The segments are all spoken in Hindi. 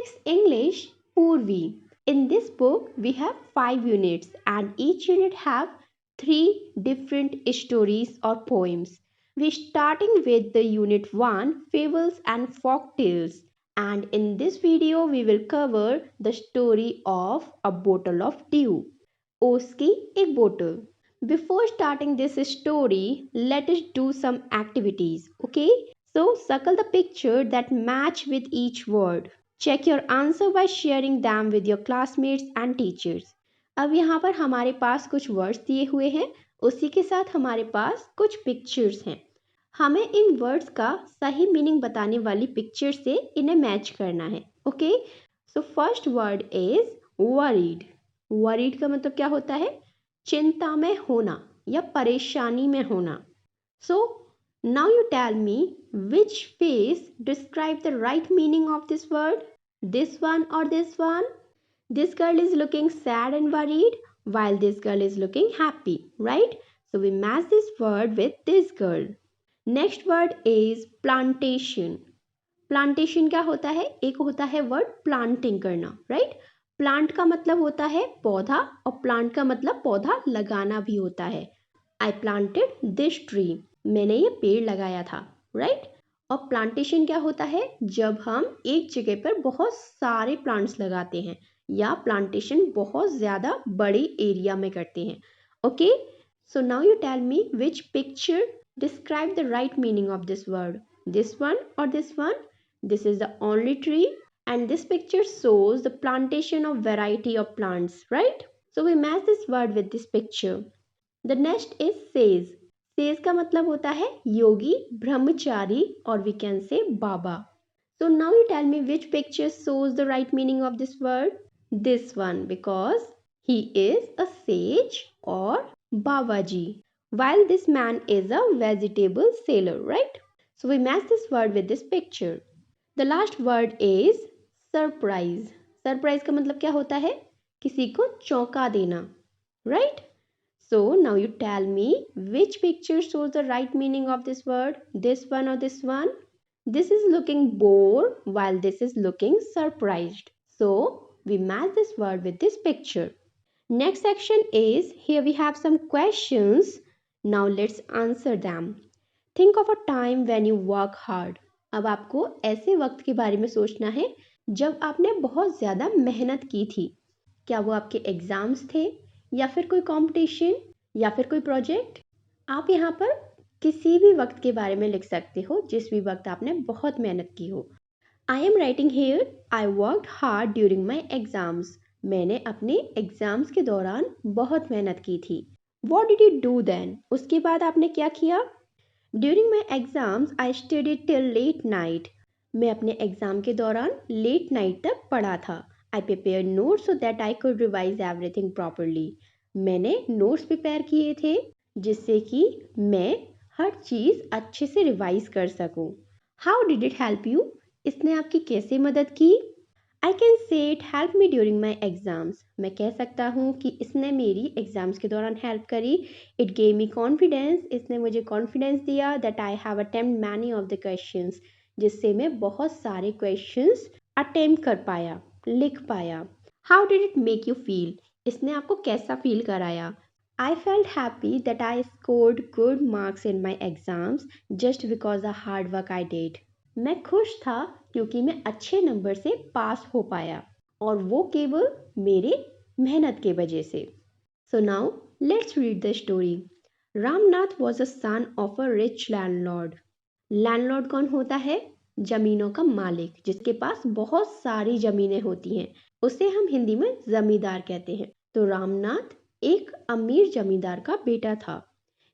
Phonics English Purvi. In this book we have 5 units and each unit have 3 different stories or poems. We starting with the unit 1 Fables and Folk Tales, and in this video we will cover the story of a bottle of dew. ओस की एक बोतल. Before starting this story, let us do some activities. Okay? So circle the picture that match with each word. Check your answer by sharing them with your classmates and teachers. अब यहाँ पर हमारे पास कुछ वर्ड्स दिए हुए हैं, उसी के साथ हमारे पास कुछ पिक्चर्स हैं. हमें इन वर्ड्स का सही मीनिंग बताने वाली पिक्चर से इन्हें मैच करना है. Okay, so first word is worried. Worried का मतलब क्या होता है? चिंता में होना या परेशानी में होना. सो now you tell me which face describe the right meaning of this word. This one or this one? This girl is looking sad and worried while this girl is looking happy, right? So we match this word with this girl. Next word is plantation. Plantation क्या होता है? एक होता है वर्ड प्लांटिंग करना, राइट? प्लांट का मतलब होता है पौधा और प्लांट का मतलब पौधा लगाना भी होता है. I planted this tree. मैंने ये पेड़ लगाया था, राइट? और प्लांटेशन क्या होता है? जब हम एक जगह पर बहुत सारे प्लांट्स लगाते हैं या प्लांटेशन बहुत ज़्यादा बड़े एरिया में करते हैं. Okay, so now you tell me which picture describe the right meaning of this word. This one or this one? This is the only tree and this picture shows the plantation of variety of plants, right? So we match this word with this picture. The next is sage. Sage का मतलब होता है योगी, ब्रह्मचारी और we can say Baba. So now you tell me which picture shows the right meaning of this word? This one, because he is a sage or Babaji, while this man is a vegetable seller, right? So we match this word with this picture. The last word is surprise. Surprise का मतलब क्या होता है? किसी को चौंका देना, right? So now you tell me which picture shows the right meaning of this word. This one or this one? This is looking bored while this is looking surprised. So we match this word with this picture. Next section is, here we have some questions. Now let's answer them. Think of a time when you work hard. अब आपको ऐसे वक्त के बारे में सोचना है जब आपने बहुत ज़्यादा मेहनत की थी. क्या वो आपके एग्ज़ाम्स थे या फिर कोई कंपटीशन या फिर कोई प्रोजेक्ट? आप यहाँ पर किसी भी वक्त के बारे में लिख सकते हो जिस भी वक्त आपने बहुत मेहनत की हो. I am writing here, I worked hard during my exams. मैंने अपने एग्ज़ाम्स के दौरान बहुत मेहनत की थी. What did you do then? उसके बाद आपने क्या किया? During my exams, I studied till late night. मैं अपने एग्ज़ाम के दौरान लेट नाइट तक पढ़ा था. I prepared notes so that I could revise everything properly. मैंने नोट्स प्रिपेयर किए थे जिससे कि मैं हर चीज़ अच्छे से रिवाइज कर सकूं. How did it help you? इसने आपकी कैसे मदद की? I can say it helped me during my exams. मैं कह सकता हूँ कि इसने मेरी एग्ज़ाम्स के दौरान हेल्प करी. It gave me confidence. इसने मुझे कॉन्फिडेंस दिया that I have attempted many of the questions. जिससे मैं बहुत सारे क्वेश्चंस अटेम्प्ट कर पाया, लिख पाया. How did it make you feel? इसने आपको कैसा फील कराया? I felt happy that I scored good marks in my exams just because of hard work I did. मैं खुश था क्योंकि मैं अच्छे नंबर से पास हो पाया और वो केवल मेरे मेहनत के वजह से. So now let's read the story. Ramnath was a son of a rich landlord. Landlord कौन होता है? जमीनों का मालिक, जिसके पास बहुत सारी जमीनें होती हैं. उसे हम हिंदी में जमींदार कहते हैं. तो रामनाथ एक अमीर जमींदार का बेटा था.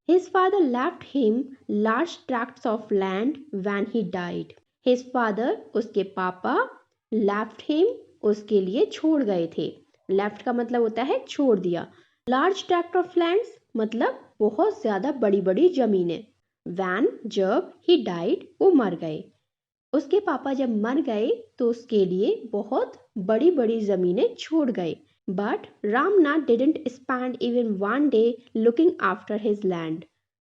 His father left him large tracts of land when he died. His father, उसके पापा, left him, उसके लिए छोड़ गए थे. Left का मतलब होता है छोड़ दिया. Large tract of lands मतलब बहुत ज़्यादा बड़ी बड़ी जमीनें. When, जब, he died, वो मर गए. उसके पापा जब मर गए तो उसके लिए बहुत बड़ी बड़ी ज़मीनें छोड़ गए. But Ramnath didn't spend even one day looking after his land.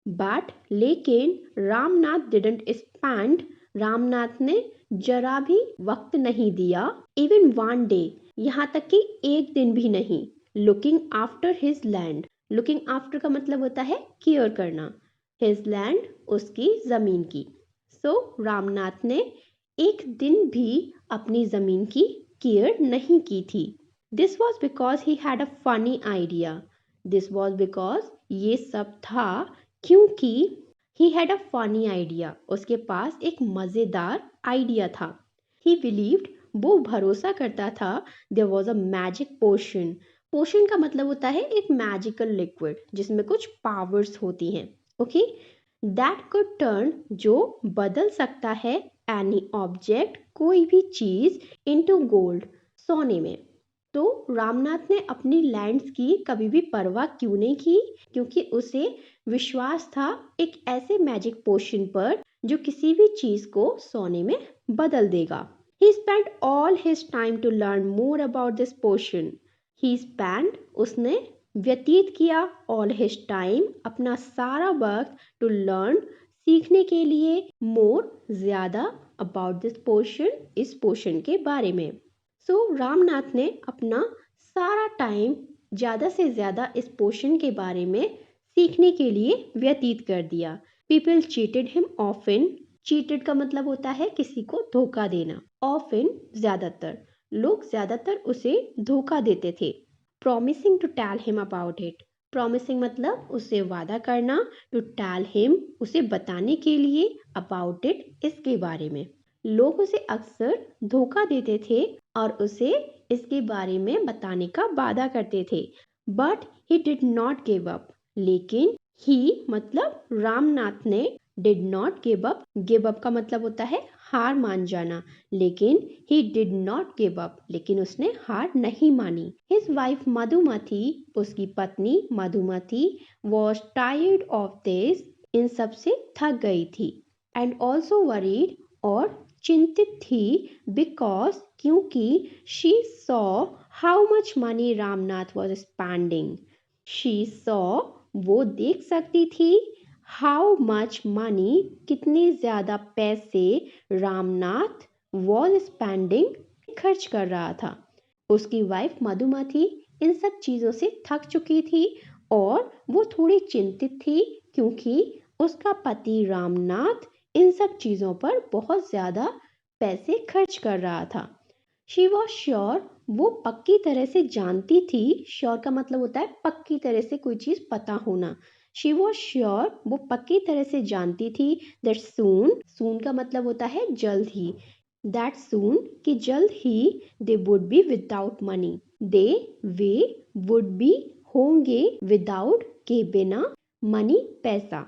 But लेकिन Ramnath didn't spend रामनाथ ने जरा भी वक्त नहीं दिया, इवन वन डे, यहाँ तक कि एक दिन भी नहीं, looking after his land. Looking after का मतलब होता है केयर करना, हिज लैंड उसकी जमीन की। सो रामनाथ ने एक दिन भी अपनी जमीन की केयर नहीं की थी। This was because he had a funny idea. This was because ये सब था क्योंकि he had a funny idea, उसके पास एक मजेदार आइडिया था। ही बिलीव्ड, वो भरोसा करता था, there was a magic potion. Potion का मतलब होता है एक मैजिकल लिक्विड जिसमें कुछ पावर्स होती हैं, ओके, दैट कुड टर्न, जो बदल सकता है, एनी ऑब्जेक्ट, कोई भी चीज, इनटू गोल्ड, सोने में। तो रामनाथ ने अपनी लैंड्स की कभी भी परवाह क्यों नहीं की? क्योंकि उसे विश्वास था एक ऐसे मैजिक पोशन पर जो किसी भी चीज को सोने में बदल देगा। He spent all his time to learn more about this potion. He spent, उसने व्यतीत किया, all his time, अपना सारा वक्त, to learn, सीखने के लिए, more, ज्यादा, about this potion, इस पोशन के बारे में। सो रामनाथ ने अपना सारा टाइम ज़्यादा से ज़्यादा इस पोशन के बारे में सीखने के लिए व्यतीत कर दिया। People cheated him often. Cheated का मतलब होता है किसी को धोखा देना। ऑफन ज़्यादातर, लोग ज़्यादातर उसे धोखा देते थे। Promising to tell him about it. Promising मतलब उसे वादा करना, टू टेल हिम, उसे बताने के लिए, अबाउट इट, इसके बारे में। लोग उसे अक्सर धोखा देते थे और उसे इसके बारे में बताने का वादा करते थे। But he did not give up. लेकिन ही मतलब रामनाथ ने did not give up. Give up का मतलब होता है हार मान जाना। लेकिन he did not give up, लेकिन उसने हार नहीं मानी। हिज वाइफ मधुमती, उसकी पत्नी Madhumati, was tired of this, इन सब से थक गई थी। एंड ऑल्सो वरीड, और चिंतित थी, बिकॉज, क्योंकि, she saw how much money Ramnath was spending. She saw, वो देख सकती थी, हाउ मच मनी, कितने ज्यादा पैसे, रामनाथ वॉज स्पेंडिंग, खर्च कर रहा था। उसकी वाइफ मधुमती इन सब चीजों से थक चुकी थी और वो थोड़ी चिंतित थी क्योंकि उसका पति रामनाथ इन सब चीजों पर बहुत ज्यादा पैसे खर्च कर रहा था। शी वॉज श्योर, वो पक्की तरह से जानती थी। श्योर का मतलब होता है पक्की तरह से कोई चीज पता होना। शी वॉज श्योर, वो पक्की तरह से जानती थी, दैट सून, सून का मतलब होता है जल्द ही, दैट सून, कि जल्द ही, they would be without money, they, वे, वुड बी, होंगे, विदाउट, के बिना, मनी, पैसा।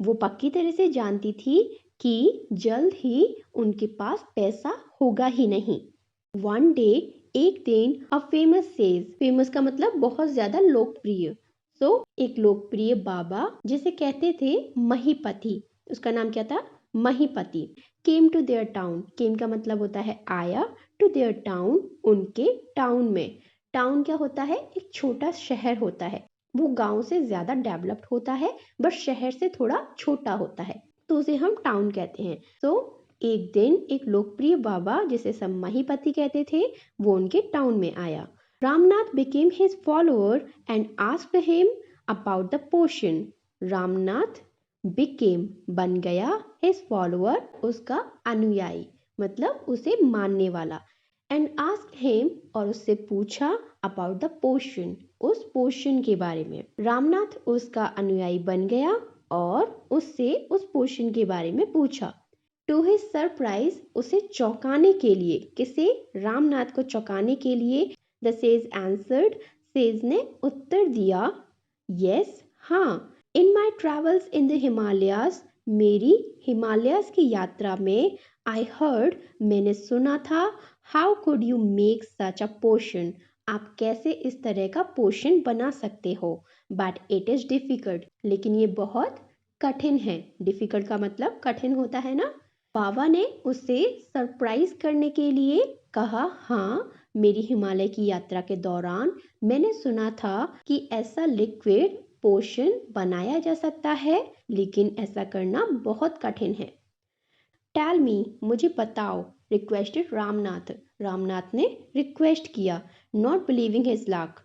वो पक्की तरह से जानती थी कि जल्द ही उनके पास पैसा होगा ही नहीं। वन डे, एक दिन, अ फेमस सेज, फेमस का मतलब बहुत ज्यादा लोकप्रिय। सो एक लोकप्रिय बाबा जिसे कहते थे महीपति, उसका नाम क्या था? महीपति, केम टू देयर टाउन। केम का मतलब होता है आया, टू देयर टाउन, उनके टाउन में। टाउन क्या होता है? एक छोटा शहर होता है। वो गांव से ज्यादा डेवलप्ड होता है बट शहर से थोड़ा छोटा होता है, तो उसे हम टाउन कहते हैं। तो एक दिन एक लोकप्रिय बाबा जिसे सब महीपति कहते थे वो उनके टाउन में आया। Ramnath became his follower and asked him about the potion. Ramnath became, बन गया, his follower, उसका अनुयायी, मतलब उसे मानने वाला, and asked him, और उससे पूछा, about the potion, उस पोशन के बारे में। रामनाथ उसका अनुयायी बन गया और उससे उस पोशन के बारे में पूछा। टू हिज सरप्राइज, उसे चौंकाने के लिए, किसे? रामनाथ को चौंकाने के लिए, द सेज आंसर्ड, सेज ने उत्तर दिया, यस, हाँ, इन माई ट्रेवल्स इन द हिमालयाज, मेरी हिमालयाज की यात्रा में, आई हर्ड, मैंने सुना था, how could you make such a potion, आप कैसे इस तरह का पोशन बना सकते हो, बट इट इज डिफिकल्ट, लेकिन ये बहुत कठिन है। डिफिकल्ट का मतलब कठिन होता है ना। बाबा ने उसे सरप्राइज करने के लिए कहा, हाँ, मेरी हिमालय की यात्रा के दौरान मैंने सुना था कि ऐसा लिक्विड पोशन बनाया जा सकता है, लेकिन ऐसा करना बहुत कठिन है। टेल मी, मुझे बताओ, रिक्वेस्टेड रामनाथ, रामनाथ ने रिक्वेस्ट किया, नॉट बिलीविंग हिज लक,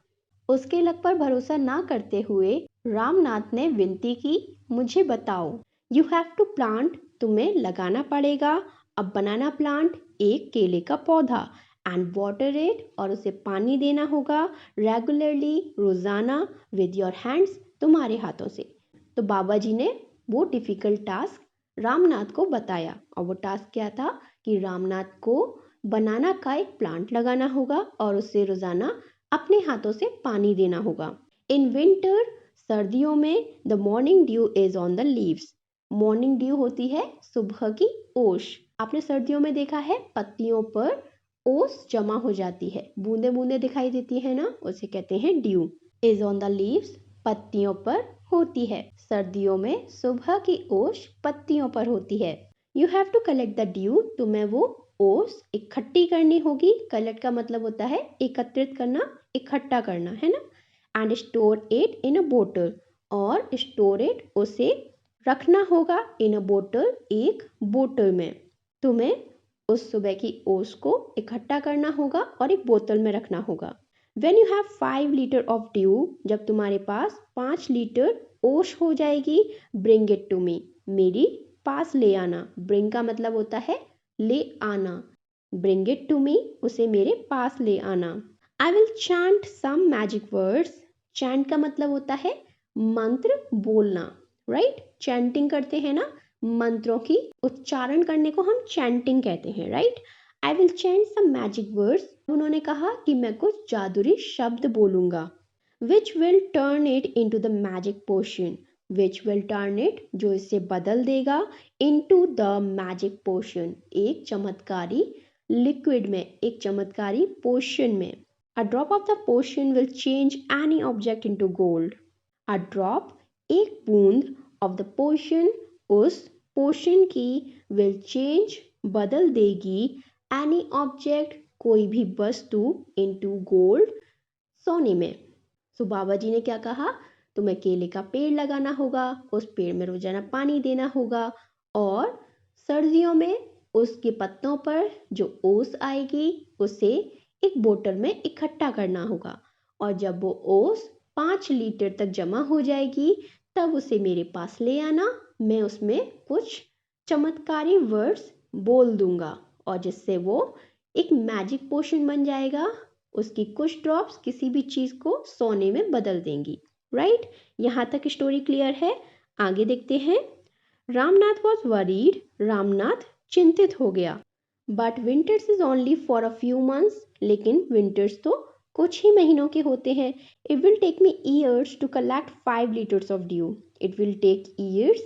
उसके लक पर भरोसा ना करते हुए रामनाथ ने विनती की, मुझे बताओ। यू हैव टू प्लांट, तुम्हें लगाना पड़ेगा, अब बनाना प्लांट, एक केले का पौधा, एंड वाटर इट, और उसे पानी देना होगा, रेगुलरली, रोजाना, विद योर हैंड्स, तुम्हारे हाथों से। तो बाबा जी ने वो डिफिकल्ट टास्क रामनाथ को बताया, और वो टास्क क्या था कि रामनाथ को बनाना का एक प्लांट लगाना होगा और उससे रोजाना अपने हाथों से पानी देना होगा। इन विंटर, सर्दियों में, the morning due is on the leaves, morning due होती है सुबह की ओस। आपने सर्दियों में देखा है पत्तियों पर ओस जमा हो जाती है, बूंदे बूंदे दिखाई देती है ना, उसे कहते हैं due. Is on the leaves, पत्तियों पर होती है, सर्दियों में सुबह की ओस पत्तियों पर होती है। You have to collect the dew, तुम्हें वो ओस इकट्ठी करनी होगी, कलेक्ट का मतलब होता है एकत्रित करना, इकट्ठा करना, है ना, एंड स्टोर इट इन अ बोतल, और स्टोर इट, उसे रखना होगा, इन अ बोतल, एक बोतल में। तुम्हें उस सुबह की ओस को इकट्ठा करना होगा और एक बोतल में रखना होगा। When you have 5 litre of due, जब तुम्हारे पास 5 लीटर ओस हो जाएगी, bring it to me, मेरी पास ले आना, bring का मतलब होता है ले आना, bring it to me, उसे मेरे पास ले आना। I will chant some magic words, chant का मतलब होता है मंत्र बोलना, राइट, चैंटिंग करते हैं ना, मंत्रों की उच्चारण करने को हम चैंटिंग कहते हैं, right. I will chant some magic words, उन्होंने कहा कि मैं कुछ जादुई शब्द बोलूंगा। Which will turn it into the magic potion, which will turn it, जो इसे बदल देगा, इनटू द मैजिक पोशन, एक चमत्कारी लिक्विड में, एक चमत्कारी पोशन में। A drop of the potion will change any object into gold. A drop, एक बूंद, ऑफ द पोशन, उस पोशन की, विल चेंज, बदल देगी, एनी ऑब्जेक्ट, कोई भी वस्तु, इनटू गोल्ड, सोने में। सो बाबा जी ने क्या कहा, तुम्हें केले का पेड़ लगाना होगा, उस पेड़ में रोजाना पानी देना होगा, और सर्दियों में उसके पत्तों पर जो ओस आएगी उसे एक बोतल में इकट्ठा करना होगा, और जब वो ओस 5 लीटर तक जमा हो जाएगी तब उसे मेरे पास ले आना, मैं उसमें कुछ चमत्कारी वर्ड्स बोल दूंगा, और जिससे वो एक मैजिक पोशन बन जाएगा, उसकी कुछ ड्रॉप्स किसी भी चीज को सोने में बदल देंगी, राइट। यहाँ तक स्टोरी क्लियर है, आगे देखते हैं। रामनाथ वॉज वरीड, रामनाथ चिंतित हो गया। But winters is only for a few months, लेकिन विंटर्स तो कुछ ही महीनों के होते हैं। It will take me years to collect 5 litres of dew, it will take years,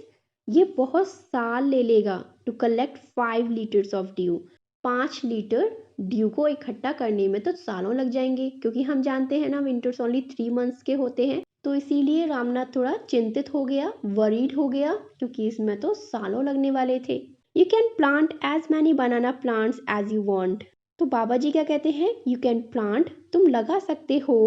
ये बहुत साल ले लेगा, to collect 5 litres of dew, 5 litre dew को इकट्ठा करने में तो सालों लग जाएंगे, क्योंकि हम जानते हैं ना विंटर्स ओनली 3 मंथ्स के होते हैं। तो इसीलिए रामनाथ थोड़ा चिंतित हो गया, वरीड हो गया, क्योंकि इसमें तो सालों लगने वाले थे। You can plant as many banana plants as you want, तो बाबा जी क्या कहते हैं, यू कैन प्लांट, तुम लगा सकते हो,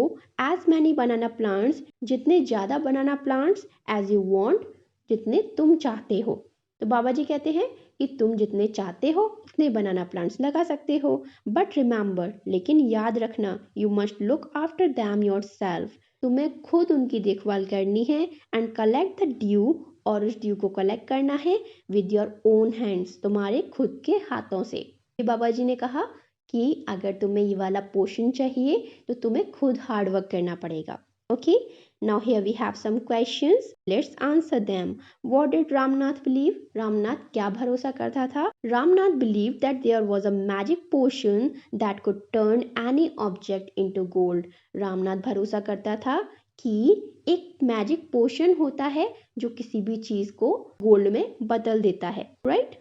एज मैनी बनाना प्लांट्स, जितने ज़्यादा बनाना प्लांट्स, एज यू वॉन्ट, जितने तुम चाहते हो। तो बाबा जी कहते हैं कि तुम जितने चाहते हो उतने बनाना प्लांट्स लगा सकते हो, बट रिमेंबर, लेकिन याद रखना, you must look after them your self, तुम्हें खुद उनकी देखभाल करनी है, एंड कलेक्ट द ड्यू, और उस ड्यू को कलेक्ट करना है विद योर ओन हैंड्स, तुम्हारे खुद के हाथों से। बाबा जी ने कहा कि अगर तुम्हें ये वाला पोषण चाहिए तो तुम्हें खुद हार्ड वर्क करना पड़ेगा। Okay, now here we have some questions, let's answer them. What did Ramnath believe, Ramnath क्या भरोसा करता था। Ramnath believe that there was a magic potion that could turn any object into gold, Ramnath भरोसा करता था कि एक मैजिक पोशन होता है जो किसी भी चीज को गोल्ड में बदल देता है, right.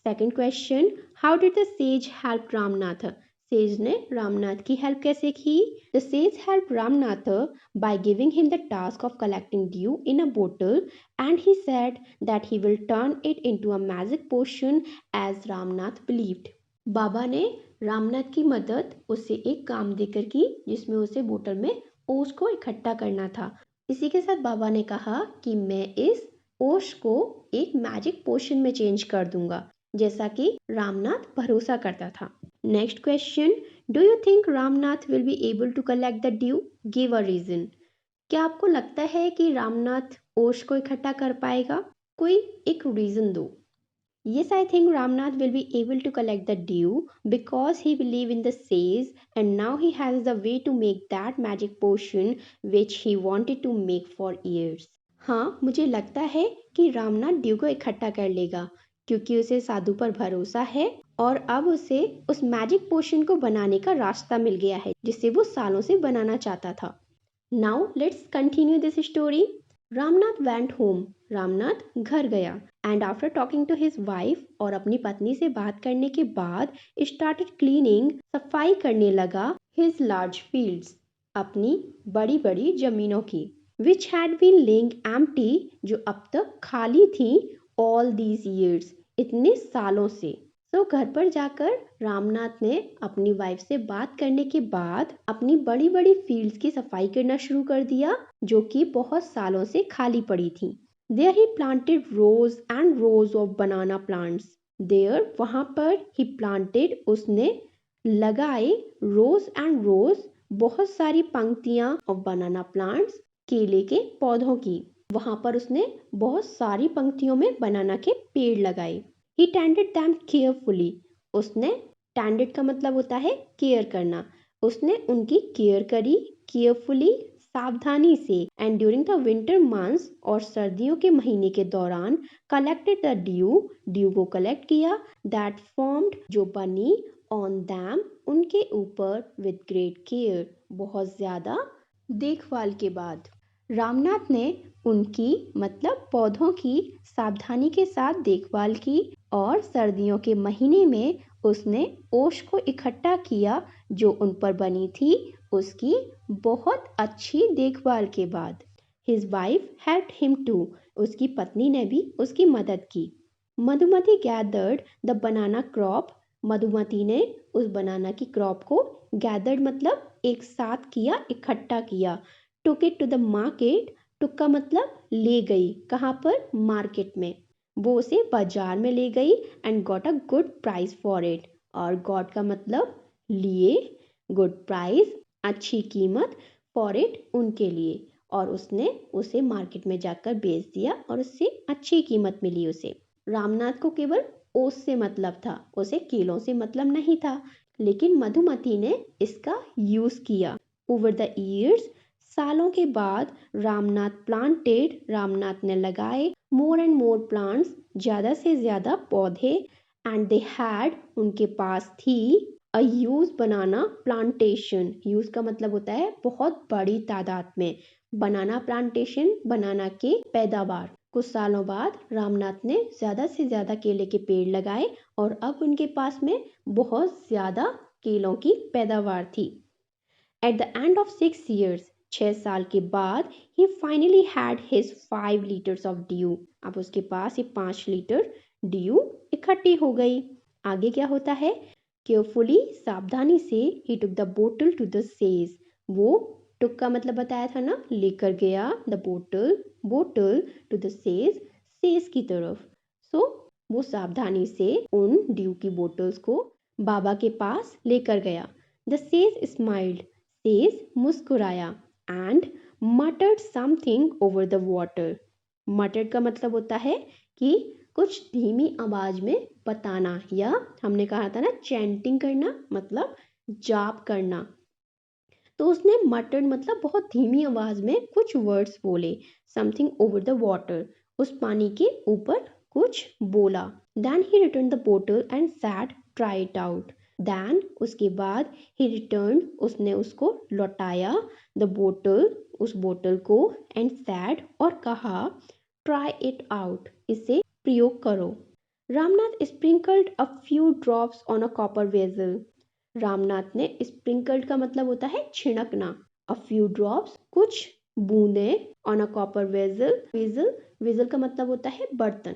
Second question, how did the says help Ramnath, says ने रामनाथ की हेल्प कैसे की। The sage help Ramnath by giving him the task of collecting dew in a bottle, and he said that he will turn it into a magic potion as Ramnath believed. बाबा ने रामनाथ की मदद उसे एक काम देकर की जिसमें उसे बोतल में ओस को इकट्ठा करना था। इसी के साथ बाबा ने कहा कि मैं इस ओस को एक मैजिक पोशन में चेंज कर दूंगा, जैसा कि रामनाथ भरोसा करता था। Next question, do you think Ramnath will be able to collect the dew? Give a reason. क्या आपको लगता है कि रामनाथ ओश को इकट्ठा कर पाएगा? कोई एक रीजन दो। Yes, I think Ramnath will be able to collect the dew because he believed in the says and now he has the way to make that magic potion which he wanted to make for years. हाँ, मुझे लगता है कि रामनाथ ड्यू को इकट्ठा कर लेगा क्योंकि उसे साधु पर भरोसा है और अब उसे उस मैजिक पोशन को बनाने का रास्ता मिल गया है जिसे वो सालों से बनाना चाहता था। Now let's continue this story. Ramnath went home. Ramnath घर गया and after talking to his wife और अपनी पत्नी से बात करने के बाद स्टार्टेड क्लीनिंग, सफाई करने लगा हिज लार्ज फील्ड्स, अपनी बड़ी बड़ी जमीनों की, which had been laying empty, जो अब तक खाली थी, ऑल दीज ईयर्स, इतने सालों से। तो घर पर जाकर रामनाथ ने अपनी वाइफ से बात करने के बाद अपनी बड़ी बड़ी फील्ड्स की सफाई करना शुरू कर दिया जो कि बहुत सालों से खाली पड़ी थी। There he planted rows and rows of banana plants. There वहां पर ही प्लांटेड, उसने लगाए, रोज एंड रोज, बहुत सारी पंक्तियां ऑफ बनाना प्लांट्स, केले के पौधों की। वहां पर उसने बहुत सारी पंक्तियों में बनाना के पेड़ लगाए। He tended them carefully. उसने, tended का मतलब होता है केयर करना, उसने उनकी केयर करी केयरफुली, सावधानी से। And during the winter months, और सर्दियों के महीने के दौरान, कलेक्टेड द ड्यू, ड्यू को कलेक्ट किया, दैट फॉर्म्ड, जो बनी, ऑन दैम, उनके ऊपर, विद ग्रेट केयर, बहुत ज्यादा देखभाल के बाद। रामनाथ ने उनकी मतलब पौधों की सावधानी के साथ देखभाल की और सर्दियों के महीने में उसने ओश को इकट्ठा किया जो उन पर बनी थी, उसकी बहुत अच्छी देखभाल के बाद। His wife helped him to, उसकी पत्नी ने भी उसकी मदद की। Madhumati gathered the banana crop, Madhumati ने उस बनाना की क्रॉप को, गैदर्ड मतलब एक साथ किया, इकट्ठा किया। Took it to the market, took का मतलब ले गई, कहाँ पर? मार्केट में। वो उसे बाजार में ले गई and got a good price for it, और गॉट का मतलब लिए, गुड प्राइस अच्छी कीमत, फॉर इट उनके लिए, और उसने उसे मार्केट में जाकर बेच दिया और उससे अच्छी कीमत मिली उसे। रामनाथ को केवल ओस से मतलब था, उसे केलों से मतलब नहीं था, लेकिन मधुमती ने इसका यूज किया। ओवर द ईयर्स, सालों के बाद, रामनाथ ने लगाए, मोर एंड मोर प्लांट्स, ज्यादा से ज्यादा पौधे, एंड दे हैड, उनके पास थी, अ यूज बनाना प्लांटेशन, यूज का मतलब होता है बहुत बड़ी तादाद में, बनाना प्लांटेशन, बनाना के पैदावार। कुछ सालों बाद रामनाथ ने ज्यादा से ज्यादा केले के पेड़ लगाए और अब उनके पास में बहुत ज्यादा केलों की पैदावार थी। At the end of 6 years, 6 साल के बाद, he finally had his 5 liters of dew, अब उसके पास ये 5 लीटर ड्यू इकट्ठी हो गई। आगे क्या होता है? केयरफुली, सावधानी से, he took the bottle to the sage, वो, टुक का मतलब बताया था ना, लेकर गया, the bottle, bottle to the sage, sage की तरफ। सो वो सावधानी से उन ड्यू की बोतल्स को बाबा के पास लेकर गया। द सेज स्माइल्ड, सेज मुस्कुराया, and मटर्ड something over the water. मटर्ड का मतलब होता है कि कुछ धीमी आवाज में बताना, या हमने कहा था ना चैंटिंग करना, मतलब जाप करना। तो उसने मटर्ड मतलब बहुत धीमी आवाज में कुछ वर्ड्स बोले, समथिंग ओवर द वाटर, उस पानी के ऊपर कुछ बोला। Then he returned the bottle and said, try it out. Then उसके बाद, ही रिटर्न, उसने उसको लौटाया, द बोटल, उस बोतल को, एंड सैड, और कहा, ट्राई इट आउट, इसे प्रयोग करो। Ramnath sprinkled a few drops on a copper vessel. Ramnath ने, स्प्रिंकल्ड का मतलब होता है छिड़कना, अ फ्यू ड्रॉप्स, कुछ बूंदे, on a copper vessel, vessel, vessel का मतलब होता है बर्तन,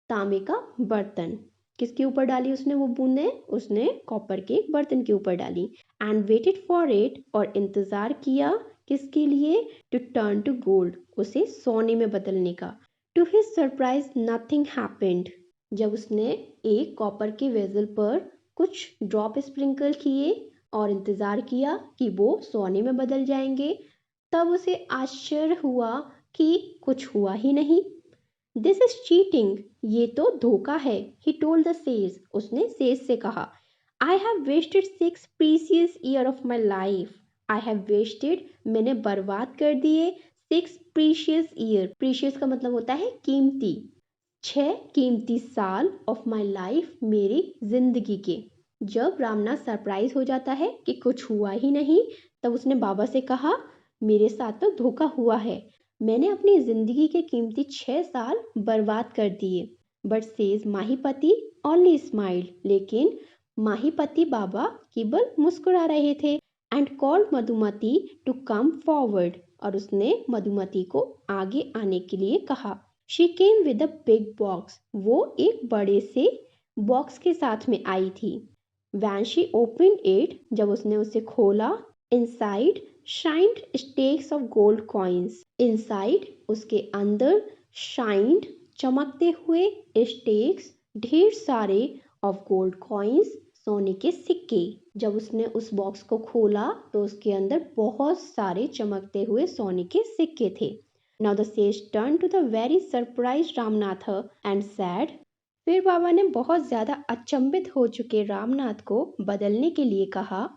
तांबे का बर्तन। किसके ऊपर डाली उसने वो बूंदे? उसने कॉपर के एक बर्तन के ऊपर डाली। एंड वेटेड फॉर इट, और इंतजार किया, किसके लिए? टू टर्न टू गोल्ड, उसे सोने में बदलने का। To his surprise nothing happened, जब उसने एक कॉपर के वेसल पर कुछ ड्रॉप स्प्रिंकल किए और इंतजार किया कि वो सोने में बदल जाएंगे, तब उसे आश्चर्य हुआ कि कुछ हुआ ही नहीं। दिस इज चीटिंग, ये तो धोखा है। ही टोल्ड द सेज, उसने सेज से कहा, I have wasted 6 precious year of my life. I have wasted, मैंने बर्बाद कर दिए 6 प्रीशियस ईयर। प्रीशियस का मतलब होता है कीमती। 6 कीमती साल ऑफ माई लाइफ, मेरी जिंदगी के। जब रामनाथ सरप्राइज हो जाता है कि कुछ हुआ ही नहीं, तब उसने बाबा से कहा, मेरे साथ तो धोखा हुआ है, मैंने अपनी जिंदगी के कीमती 6 साल बर्बाद कर दिए। But sage Mahipati only smiled, लेकिन माहीपति बाबा केवल मुस्कुरा रहे थे। And called Madhumati to come forward, और उसने मधुमती को आगे आने के लिए कहा। She came with a big box, वो एक बड़े से बॉक्स के साथ में आई थी। वैन शी ओपन इट, जब उसने उसे खोला, inside shined stacks of gold coins, inside उसके अंदर, शाइंड चमकते हुए, स्टेक्स ढेर सारे, ऑफ गोल्ड कॉइन्स सोने के सिक्के। जब उसने उस बॉक्स को खोला तो उसके अंदर बहुत सारे चमकते हुए सोने के सिक्के थे। Now the sage turned to the very surprised Ramnath and said, फिर बाबा ने बहुत ज्यादा अचंभित हो चुके रामनाथ को बदलने के लिए कहा,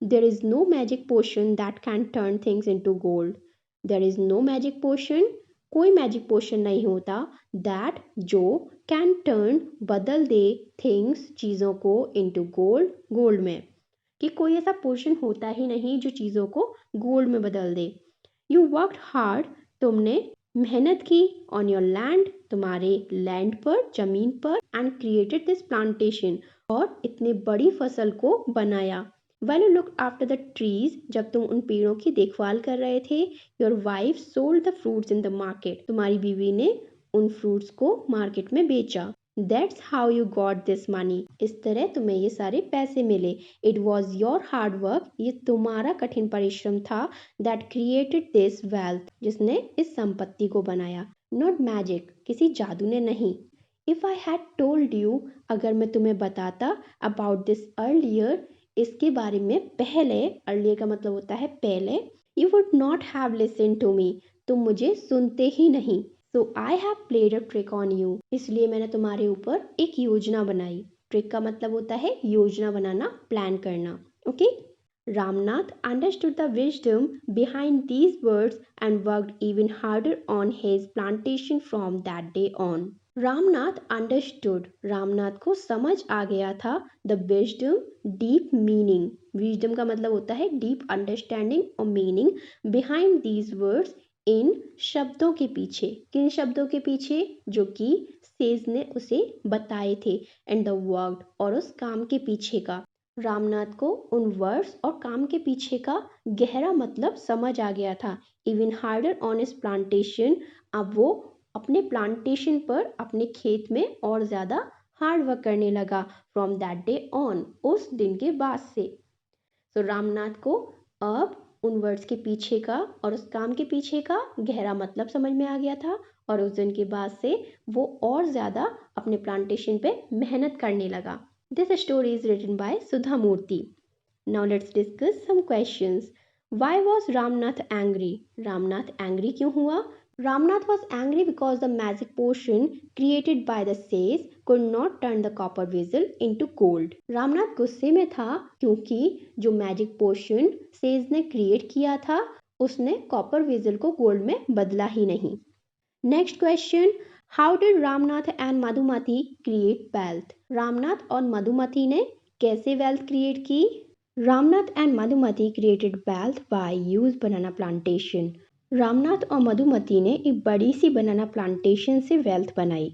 there is no magic potion that can turn things into gold. There is no magic potion, कोई मैजिक पोशन नहीं होता, दैट जो, कैन टर्न बदल दे, थिंग्स चीज़ों को, इनटू गोल्ड गोल्ड में, कि कोई ऐसा पोशन होता ही नहीं जो चीज़ों को गोल्ड में बदल दे। यू वर्कड हार्ड, तुमने मेहनत की, ऑन योर लैंड, तुम्हारे लैंड पर, जमीन पर, एंड क्रिएटेड दिस प्लांटेशन, और इतनी बड़ी फसल को बनाया। Well you look after the trees, जब तुम उन पेड़ों की देखभाल कर रहे थे, your wife sold the fruits in the market, तुम्हारी बीवी ने उन फ्रूट्स को मार्केट में बेचा। That's how you got this money, इस तरह तुम्हें ये सारे पैसे मिले। It was your hard work, ये तुम्हारा कठिन परिश्रम था, दैट क्रिएटेड दिस वेल्थ, जिसने इस संपत्ति को बनाया। नॉट मैजिक, किसी जादू ने नहीं। If I had told you, अगर मैं तुम्हें बताता, अबाउट दिस अर्लियर, इसके बारे में पहले, अर्लियर का मतलब होता है पहले, you would not have listen to me, तुम मुझे सुनते ही नहीं। So I have played a trick on you, इसलिए मैंने तुम्हारे ऊपर एक योजना बनाई। ट्रिक का मतलब होता है योजना बनाना, प्लान करना। Okay. Ramnath understood the wisdom behind these words and worked even harder on his plantation from that day on. Ramnath understood, Ramnath को समझ आ गया था, the wisdom, deep meaning, wisdom का मतलब होता है डीप अंडरस्टैंडिंग और मीनिंग, बिहाइंड दीज वर्ड्स, इन शब्दों के पीछे, किन शब्दों के पीछे, जो कि सेज ने उसे बताए थे, एंड द वर्क, और उस काम के पीछे का। रामनाथ को उन वर्ड्स और काम के पीछे का गहरा मतलब समझ आ गया था। Even harder on his plantation, अब वो अपने प्लांटेशन पर, अपने खेत में और ज़्यादा हार्ड वर्क करने लगा। फ्रॉम दैट डे ऑन, उस दिन के बाद से। तो रामनाथ को अब उन वर्ड्स के पीछे का और उस काम के पीछे का गहरा मतलब समझ में आ गया था, और उस दिन के बाद से वो और ज़्यादा अपने प्लांटेशन पे मेहनत करने लगा। This story is written by Sudha Murty. Now let's discuss some questions. Why was Ramnath angry, Ramnath angry क्यों हुआ? Ramnath was angry because the magic potion created by the sage could not turn the copper vessel into gold. Ramnath गुस्से में था क्योंकि जो मैजिक पोशन सेज ने क्रिएट किया था, उसने कॉपर वेजल को गोल्ड में बदला ही नहीं। Next question, how did Ramnath and Madhumati create wealth? Ramnath और मधुमती ने कैसे वेल्थ क्रिएट की? Ramnath and Madhumati created wealth by use banana plantation. Ramnath और मधुमती ने एक बड़ी सी बनाना प्लांटेशन से वेल्थ बनाई।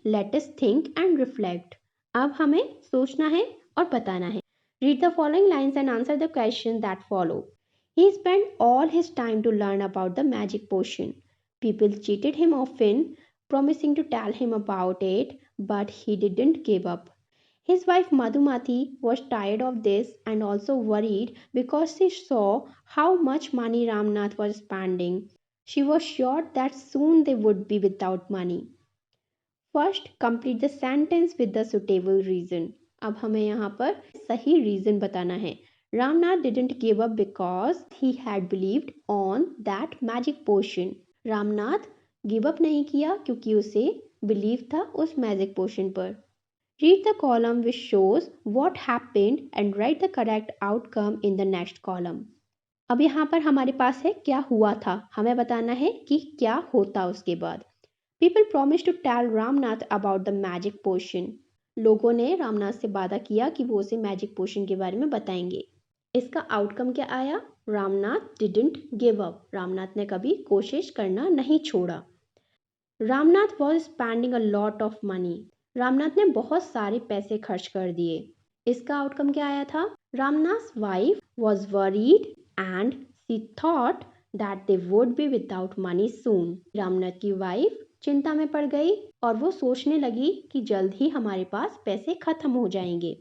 Let us think and reflect, अब हमें सोचना है और बताना है। Read the following lines and answer the question that follow. He spent all his time to learn about the magic potion. People cheated him often, promising to tell him about it, but he didn't give up. His wife Madhumati was tired of this and also worried because she saw how much money Ramnath was spending. She was sure that soon they would be without money. First complete the sentence with the suitable reason. अब हमें यहाँ पर सही रीजन बताना है। Ramnath didn't give up because he had believed on that magic potion. Ramnath give up नहीं किया क्योंकि उसे बिलीव था उस मैजिक पोशन पर। Read the column which shows what happened and right the correct outcome in the next column. अब यहाँ पर हमारे पास है क्या हुआ था, हमें बताना है कि क्या होता उसके बाद। People promise to tell Ramnath about the magic potion. लोगों ने रामनाथ से वादा किया कि वो उसे मैजिक पोशन के बारे में बताएंगे। इसका आउटकम क्या आया? Ramnath didn't give up. Ramnath ने कभी कोशिश करना नहीं छोड़ा। Ramnath was spending a lot of money. Ramnath ने बहुत सारे पैसे खर्च कर दिए। इसका आउटकम क्या आया था? Ramnath wife was worried and she thought that they would be without money soon. Ramnath की वाइफ चिंता में पड़ गई और वो सोचने लगी कि जल्द ही हमारे पास पैसे खत्म हो जाएंगे।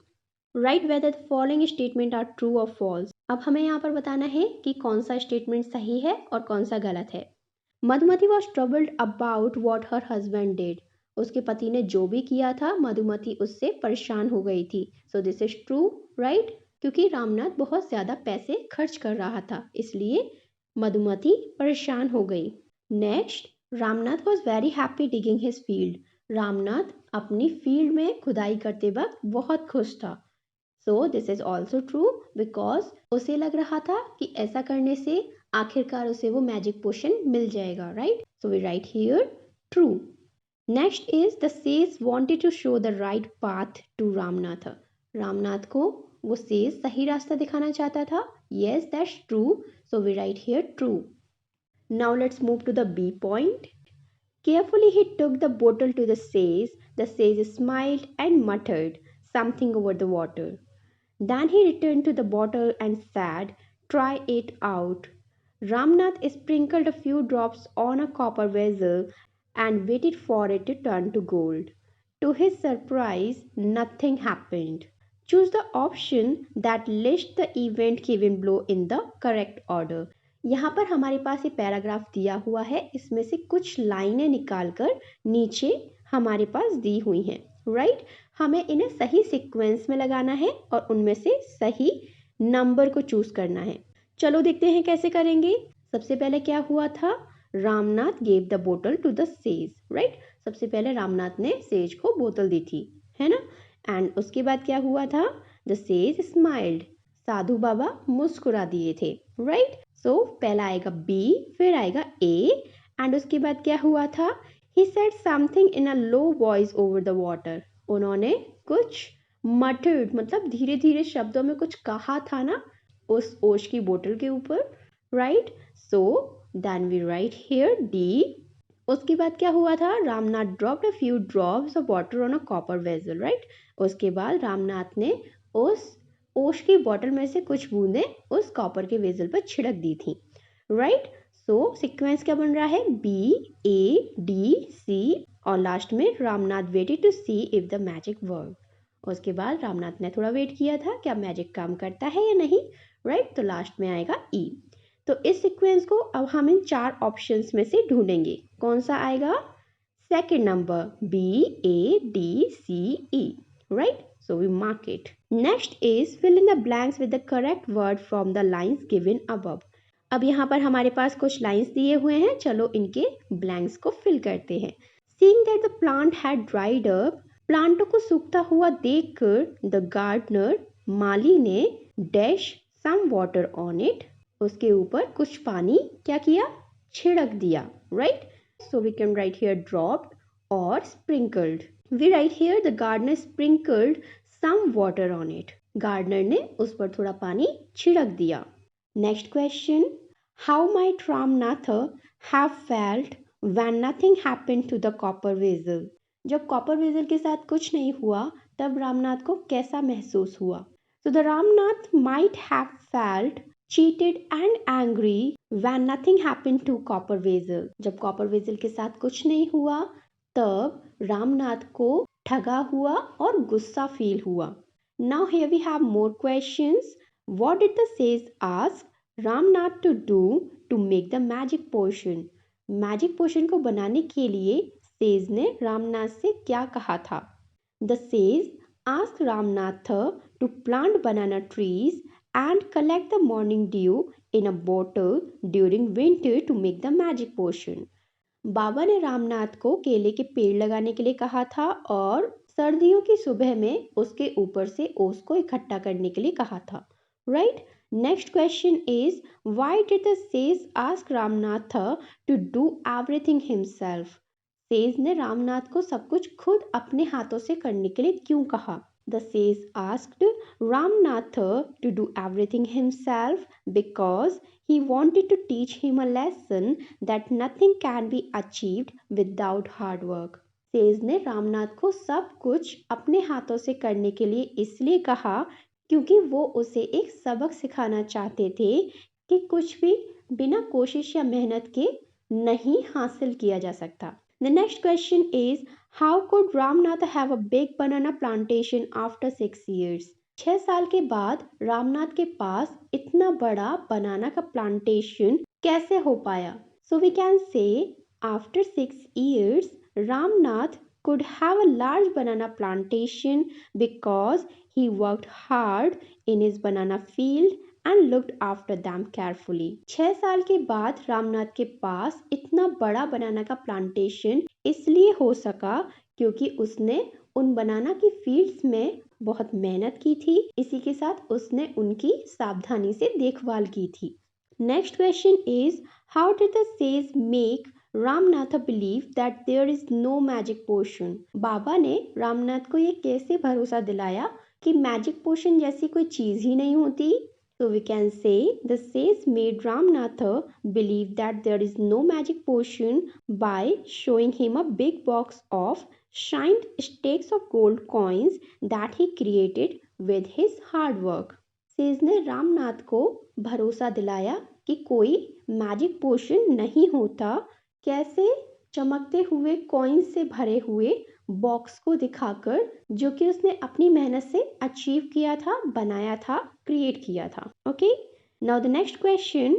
Write whether the following statement are true और फॉल्स। अब हमें यहाँ पर बताना है कि कौन सा स्टेटमेंट सही है और कौन सा गलत है। Madhumati was troubled about what her husband did. उसके पति ने जो भी किया था मधुमती उससे परेशान हो गई थी। So this is true, right, क्योंकि रामनाथ बहुत ज्यादा पैसे खर्च कर रहा था इसलिए मधुमती परेशान हो गई। Next, Ramnath was very happy digging his field. Ramnath अपनी फील्ड में खुदाई करते वक्त बहुत खुश था। So this is also true because उसे लग रहा था कि ऐसा करने से आखिरकार उसे वो मैजिक पोशन मिल जाएगा, right? So we write here true. Next is the sage wanted to show the right path to Ramnath. Ramnath को वो सेज सही रास्ता दिखाना चाहता था। Yes, that's true. So we write here true. Now let's move to the B point. Carefully he took the bottle to the sage. The sage smiled and muttered something over the water. Then he returned to the bottle and said, "Try it out." Ramnath sprinkled a few drops on a copper vessel and waited for it to turn to gold. To his surprise, nothing happened. Choose the option that lists the event given below in the correct order. यहाँ पर हमारे पास ये पैराग्राफ दिया हुआ है, इसमें से कुछ लाइनें निकालकर नीचे हमारे पास दी हुई हैं, राइट? हमें इन्हें सही सीक्वेंस में लगाना है और उनमें से सही नंबर को चूज करना है। चलो देखते हैं कैसे करेंगे। सबसे पहले क्या हुआ था? रामनाथ गेव द बोतल टू द सेज, राइट? सबसे पहले रामनाथ ने सेज को बोतल दी थी, है ना? एंड उसके बाद क्या हुआ था? The sage smiled. साधु बाबा मुस्कुरा दिए थे, राइट? सो पहला आएगा बी, फिर आएगा ए, एंड उसके बाद क्या हुआ था? He said something in a low voice over the water. उन्होंने कुछ मटर्ड मतलब धीरे धीरे शब्दों में कुछ कहा था ना उस ओश की बोतल के ऊपर, right? So then we write here D. उसके बाद क्या हुआ था? Ramnath dropped a few drops of water on a copper vessel, right? उसके बाद रामनाथ ने उस ओश की बॉटल में से कुछ बूंदें उस कॉपर के वेजल पर छिड़क दी थी, राइट? सो सीक्वेंस क्या बन रहा है? बी ए डी सी और लास्ट में Ramnath waited to see if the magic work. उसके बाद रामनाथ ने थोड़ा वेट किया था क्या मैजिक काम करता है या नहीं, राइट? तो लास्ट में आएगा ई। तो इस सीक्वेंस को अब हम इन चार ऑप्शंस में से ढूंढेंगे, कौन सा आएगा? Second number, B A D C E, right? So we mark it. Next is fill in the blanks with the correct word from the lines given above. अब यहाँ पर हमारे पास कुछ लाइंस दिए हुए हैं, चलो इनके ब्लैंक्स को फिल करते हैं। Seeing that the plant had dried up, प्लांटों को सूखता हुआ देखकर the gardener, माली ने dash some water on it, उसके ऊपर कुछ पानी क्या किया? छिड़क दिया, right? So we can write here dropped or sprinkled. We write here the gardener sprinkled some water on it. Gardener ने उस पर थोड़ा पानी छिड़क दिया. Next question. How might Ramnatha have felt when nothing happened to the copper vessel? जब कॉपर वेजल के साथ कुछ नहीं हुआ तब रामनाथ को कैसा महसूस हुआ? So the Ramnath might have felt cheated and angry when nothing happened to copper vessel. जब कॉपर वेजल के साथ कुछ नहीं हुआ तब रामनाथ को ठगा हुआ और गुस्सा फील हुआ. Now here we have more questions. What did the sage ask Ramnath to do to make the magic potion? Magic potion को बनाने के लिए सेज ने रामनाथ से क्या कहा था? The sage asked Ramnatha to plant banana trees and collect the morning dew in a bottle during winter to make the magic potion. बाबा ने रामनाथ को केले के पेड़ लगाने के लिए कहा था और सर्दियों की सुबह में उसके ऊपर से ओस को इकट्ठा करने के लिए कहा था. Right. Next question is, why did the sage ask Ramnath to do everything himself? Sage ने रामनाथ को सब कुछ खुद अपने हाथों से करने के लिए क्यों कहा? The sage asked Ramnatha to do everything himself because he wanted to teach him a lesson that nothing can be achieved without hard work. Says ने रामनाथ को सब कुछ अपने हाथों से करने के लिए इसलिए कहा क्योंकि वो उसे एक सबक सिखाना चाहते थे कि कुछ भी बिना कोशिश या मेहनत के नहीं हासिल किया जा सकता. The next question is, how could Ramnath have a big banana plantation after 6 years? 6 साल के बाद रामनाथ के पास इतना बड़ा बनाना का प्लांटेशन कैसे हो पाया? So we can say after 6 years Ramnath could have a large banana plantation because he worked hard in his banana field and looked after them carefully. 6 साल के बाद रामनाथ के पास इतना बड़ा बनाना का प्लांटेशन इसलिए हो सका क्योंकि उसने उन बनाना की फील्ड्स में बहुत मेहनत की थी. इसी के साथ उसने उनकी सावधानी से देखभाल की थी. Next question is, how did the sage make Ramnath believe that there is no magic potion? बाबा ने रामनाथ को ये कैसे भरोसा दिलाया कि मैजिक पोशन जैसी कोई चीज ही नहीं होती? So we can say the sage made Ramnatha believe that there is no magic potion by showing him a big box of shined stakes of gold coins that he created with his hard work. Says ने रामनाथ को भरोसा दिलाया कि कोई मैजिक पोशन नहीं होता. कैसे? चमकते हुए कॉइन्स से भरे हुए बॉक्स को दिखाकर, जो कि उसने अपनी मेहनत से अचीव किया था, बनाया था, क्रिएट किया था. Okay, now the next question,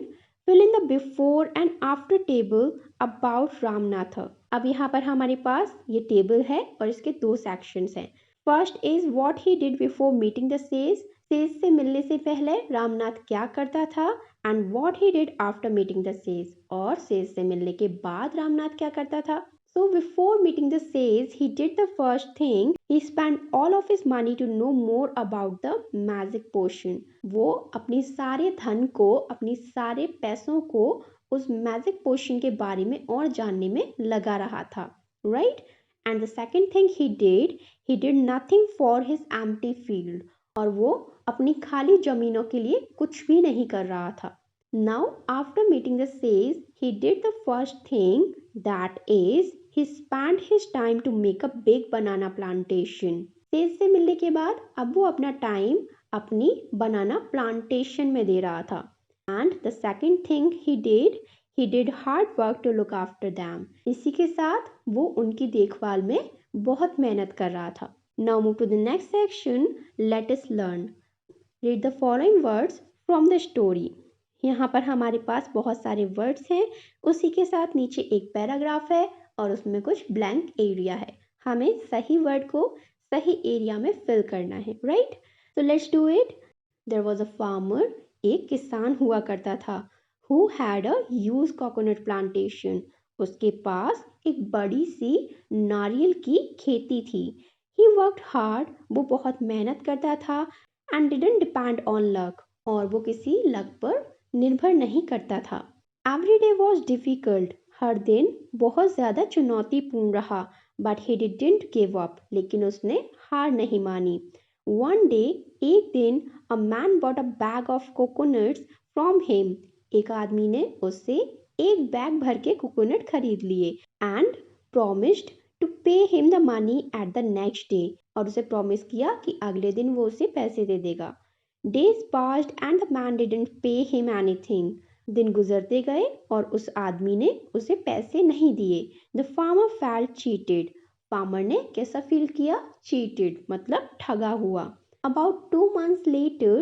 fill in the before and after table about Ramnath. अब यहाँ पर हमारे पास ये टेबल है और इसके दो सेक्शंस हैं. First is what he did before meeting the sage. Says से मिलने से पहले रामनाथ क्या करता था, and what he did after meeting the sage, और सेज से मिलने के बाद रामनाथ क्या करता था. So before meeting the sage, he did the first thing. He spent all of his money to know more about the magic potion. वो अपनी सारे धन को, अपनी सारे पैसों को उस मैजिक पोशन के बारे में और जानने में लगा रहा था. Right? And the second thing he did nothing for his empty field. और वो अपनी खाली जमीनों के लिए कुछ भी नहीं कर रहा था. Now, after meeting the sage, he did the first thing, that is, he spent his time to make a big banana plantation. Says से मिलने के बाद अब वो अपना टाइम अपनी बनाना प्लांटेशन में दे रहा था. And the second thing he did hard work to look after them. इसी के साथ वो उनकी देखभाल में बहुत मेहनत कर रहा था. Now move to the next section. Let us learn. Read the following words from the story. यहाँ पर हमारे पास बहुत सारे वर्ड्स हैं. उसी के साथ नीचे एक पैराग्राफ है और उसमें कुछ ब्लैंक एरिया है. हमें सही वर्ड को सही एरिया में फिल करना है. Right? So let's do it. There was a farmer. एक किसान हुआ करता था. Who had a huge coconut plantation. उसके पास एक बड़ी सी नारियल की खेती थी. He worked hard. वो बहुत मेहनत करता था. And didn't depend on luck. और वो किसी लक पर निर्भर नहीं करता था. Every day was difficult. हर दिन बहुत ज़्यादा चुनौतीपूर्ण रहा. But he didn't give up. लेकिन उसने हार नहीं मानी. वन डे, एक दिन, a man bought a bag of coconuts from him. एक आदमी ने उससे एक बैग भर के कोकोनट खरीद लिए. And promised to pay him the money at the next day. और उसे प्रॉमिस किया कि अगले दिन वो उसे पैसे दे देगा. Days passed and the man didn't pay him anything. दिन गुजरते गए और उस आदमी ने उसे पैसे नहीं दिए. The farmer felt cheated. Farmer ने कैसा फील किया? Cheated मतलब ठगा हुआ. About 2 months later,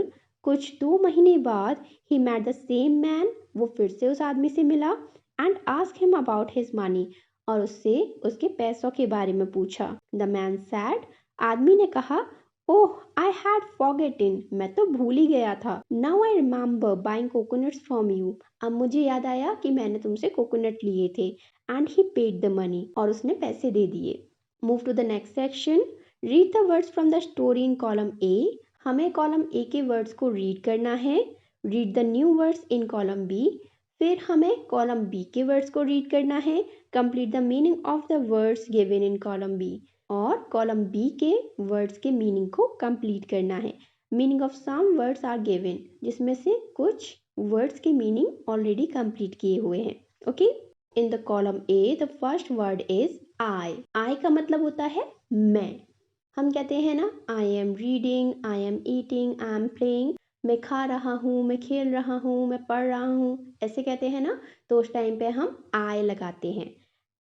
कुछ 2 महीने बाद, he met the same man. वो फिर से उस आदमी से मिला and asked him about his money. और उससे उसके पैसों के बारे में पूछा। द मैन सैड, आदमी ने कहा, ओह आई हैड फॉरगेटन, मैं तो भूल ही गया था। Now I remember buying coconuts from you, अब मुझे याद आया कि मैंने तुमसे कोकोनट लिए थे। And he paid the money, और उसने पैसे दे दिए। Move to the next section, read the words from the story in column A. हमें कॉलम ए के वर्ड्स को रीड करना है। Read the new words in column B. फिर हमें कॉलम बी के वर्ड्स को रीड करना है। Complete the meaning of the words given in column B, और कॉलम बी के वर्ड्स के मीनिंग को कंप्लीट करना है। Meaning of some words are given, जिसमें से कुछ वर्ड्स के मीनिंग ऑलरेडी कंप्लीट किए हुए हैं। Okay, in the column A the first word is I. I का मतलब होता है मैं। हम कहते हैं ना, I am reading, I am eating, I am playing, मैं खा रहा हूँ, मैं खेल रहा हूँ, मैं पढ़ रहा हूँ, ऐसे कहते हैं ना, तो उस टाइम पे हम आई लगाते हैं।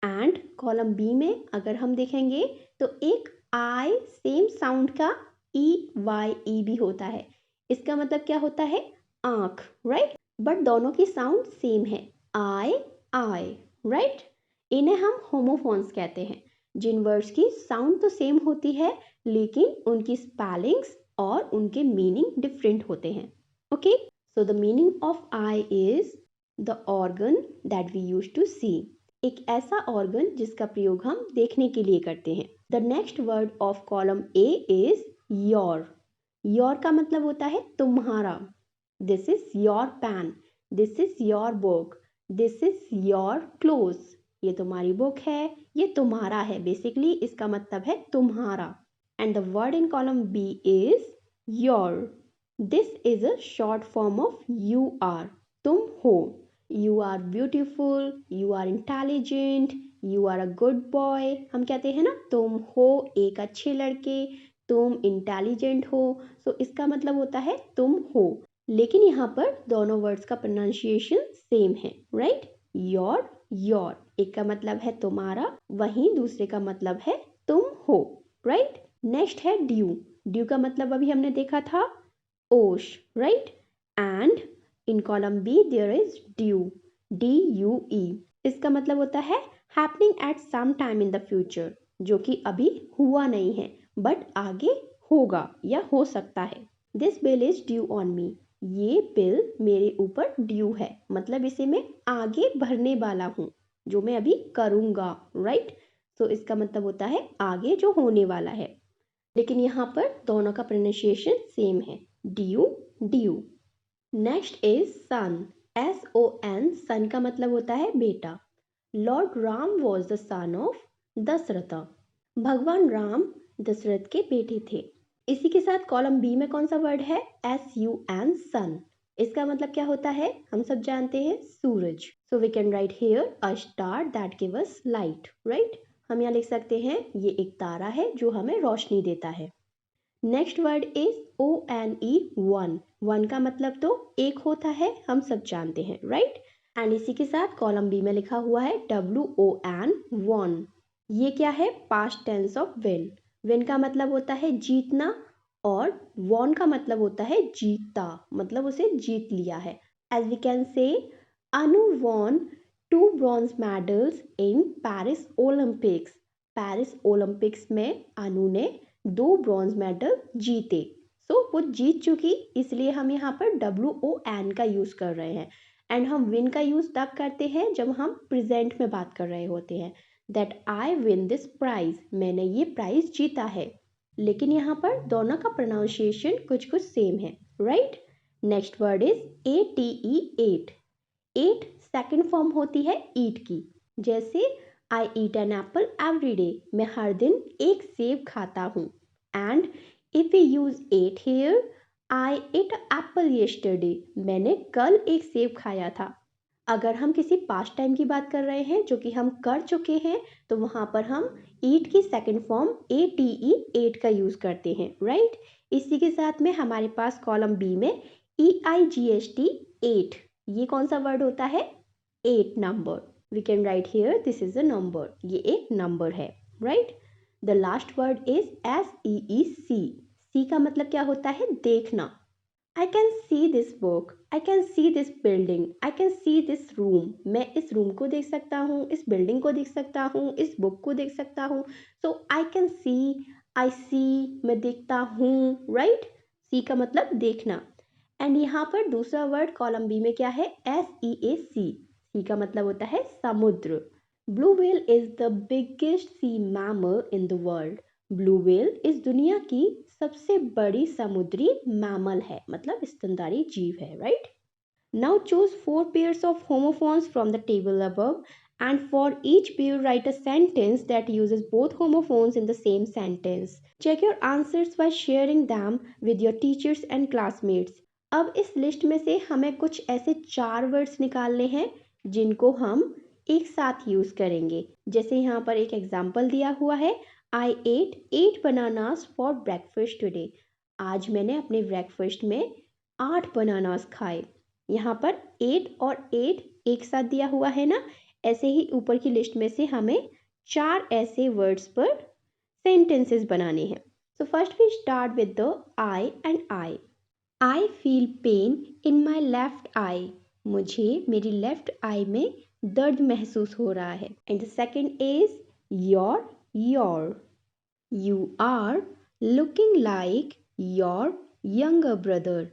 एंड कॉलम बी में अगर हम देखेंगे तो एक आई सेम साउंड का ई वाई ई भी होता है। इसका मतलब क्या होता है, आंख, राइट। बट दोनों की साउंड सेम है, आई आई, राइट। इन्हें हम होमोफोन्स कहते हैं, जिन वर्ड्स की साउंड तो सेम होती है लेकिन उनकी स्पेलिंग्स और उनके मीनिंग डिफरेंट होते हैं। Okay, so the meaning of eye is the organ that we use to see, एक ऐसा ऑर्गन जिसका प्रयोग हम देखने के लिए करते हैं। The next word of column A is your. Your का मतलब होता है तुम्हारा। This is your pen, this is your book, this is your clothes, ये तुम्हारी बुक है, ये तुम्हारा है। बेसिकली इसका मतलब है तुम्हारा। And the word in column B is you're. This is a short form of you are, तुम हो। You are beautiful, you are intelligent, you are a good boy. हम कहते हैं ना, तुम हो एक अच्छे लड़के, तुम इंटेलिजेंट हो। सो इसका मतलब होता है तुम हो। लेकिन यहाँ पर दोनों वर्ड्स का प्रोनाउंसिएशन सेम है, राइट। योर, योर एक का मतलब है तुम्हारा, वहीं दूसरे का मतलब है तुम हो, राइट। नेक्स्ट है ड्यू। ड्यू का मतलब अभी हमने देखा था ओश, right. And in column B there is due, DUE। इसका मतलब होता है happening at some time in the future, जो कि अभी हुआ नहीं है बट आगे होगा या हो सकता है। This bill is due on me, ये बिल मेरे ऊपर ड्यू है, मतलब इसे मैं आगे भरने वाला हूँ, जो मैं अभी करूँगा, राइट। तो इसका मतलब होता है आगे जो होने वाला है। लेकिन यहाँ पर दोनों का प्रोनाउंसिएशन सेम है, due, due. Next is son, SON। Son का मतलब होता है बेटा। Lord Ram was the son of Dasharath, भगवान राम दशरथ के बेटे थे। इसी के साथ कॉलम बी में कौन सा वर्ड है, SUN, सन। इसका मतलब क्या होता है, हम सब जानते हैं, सूरज। So we can write here a star that give us light, right. हम यहाँ लिख सकते हैं ये एक तारा है जो हमें रोशनी देता है। Next word is ONE, one. One का मतलब तो एक होता है, हम सब जानते हैं, राइट। एंड इसी के साथ कॉलम बी में लिखा हुआ है WON, वॉन। ये क्या है, past tense of win. Win का मतलब होता है जीतना, और वॉन का मतलब होता है जीता, मतलब उसे जीत लिया है। As we can say, Anu won 2 bronze medals in Paris Olympics. Paris Olympics में अनु ने 2 ब्रॉन्ज मेडल जीते। सो वो जीत चुकी, इसलिए हम यहाँ पर WON का यूज कर रहे हैं। एंड हम विन का यूज तब करते हैं जब हम प्रेजेंट में बात कर रहे होते हैं, that I win this prize, मैंने ये प्राइज जीता है। लेकिन यहाँ पर दोनों का प्रोनाउंसिएशन कुछ कुछ सेम है, right. Next word is ATE, ate. Ate second form होती है ईट की, जैसे I eat an apple every day, मैं हर दिन एक सेब खाता हूँ। And if we use ate here, I ate apple yesterday, मैंने कल एक सेब खाया था। अगर हम किसी पास्ट टाइम की बात कर रहे हैं जो कि हम कर चुके हैं, तो वहाँ पर हम ईट की सेकेंड फॉर्म ATE, एट का यूज करते हैं, राइट। इसी के साथ में हमारे पास कॉलम बी में EIGHT, एट। ये कौन सा वर्ड होता है, 8 number. We can write here this is a number, ये एक नंबर है, right. The last word is SEEC। Sea का मतलब क्या होता है, देखना। I can see this book. I can see this building. I can see this room. मैं इस रूम को देख सकता हूँ, इस बिल्डिंग को देख सकता हूँ, इस बुक को देख सकता हूँ. So I can see, I see, मैं देखता हूँ, right? See का मतलब देखना. एंड यहाँ पर दूसरा वर्ड कॉलम बी में क्या है? SEAC. सी का मतलब होता है समुद्र. Blue whale is the biggest sea mammal in the world. Blue whale इस दुनिया की सबसे बड़ी समुद्री मैमल है, मतलब स्तनधारी जीव है, right? Now choose 4 pairs of homophones from the table above, and for each pair write a sentence that uses both homophones in the same sentence. Check your answers by sharing them with your teachers and classmates. अब इस लिस्ट में से हमें कुछ ऐसे 4 वर्ड्स निकालने हैं जिनको हम एक साथ यूज करेंगे. जैसे यहाँ पर एक एग्जाम्पल दिया हुआ है, I ate 8 bananas for breakfast today. आज मैंने अपने ब्रेकफास्ट में 8 बनानास खाए. यहाँ पर 8 और 8 एक साथ दिया हुआ है ना. ऐसे ही ऊपर की लिस्ट में से हमें 4 ऐसे वर्ड्स पर सेंटेंसेस बनाने हैं. So first we start with the eye and I. I feel pain in my left eye. मुझे मेरी लेफ्ट आई में दर्द महसूस हो रहा है. And the second is your. You are looking like your younger brother.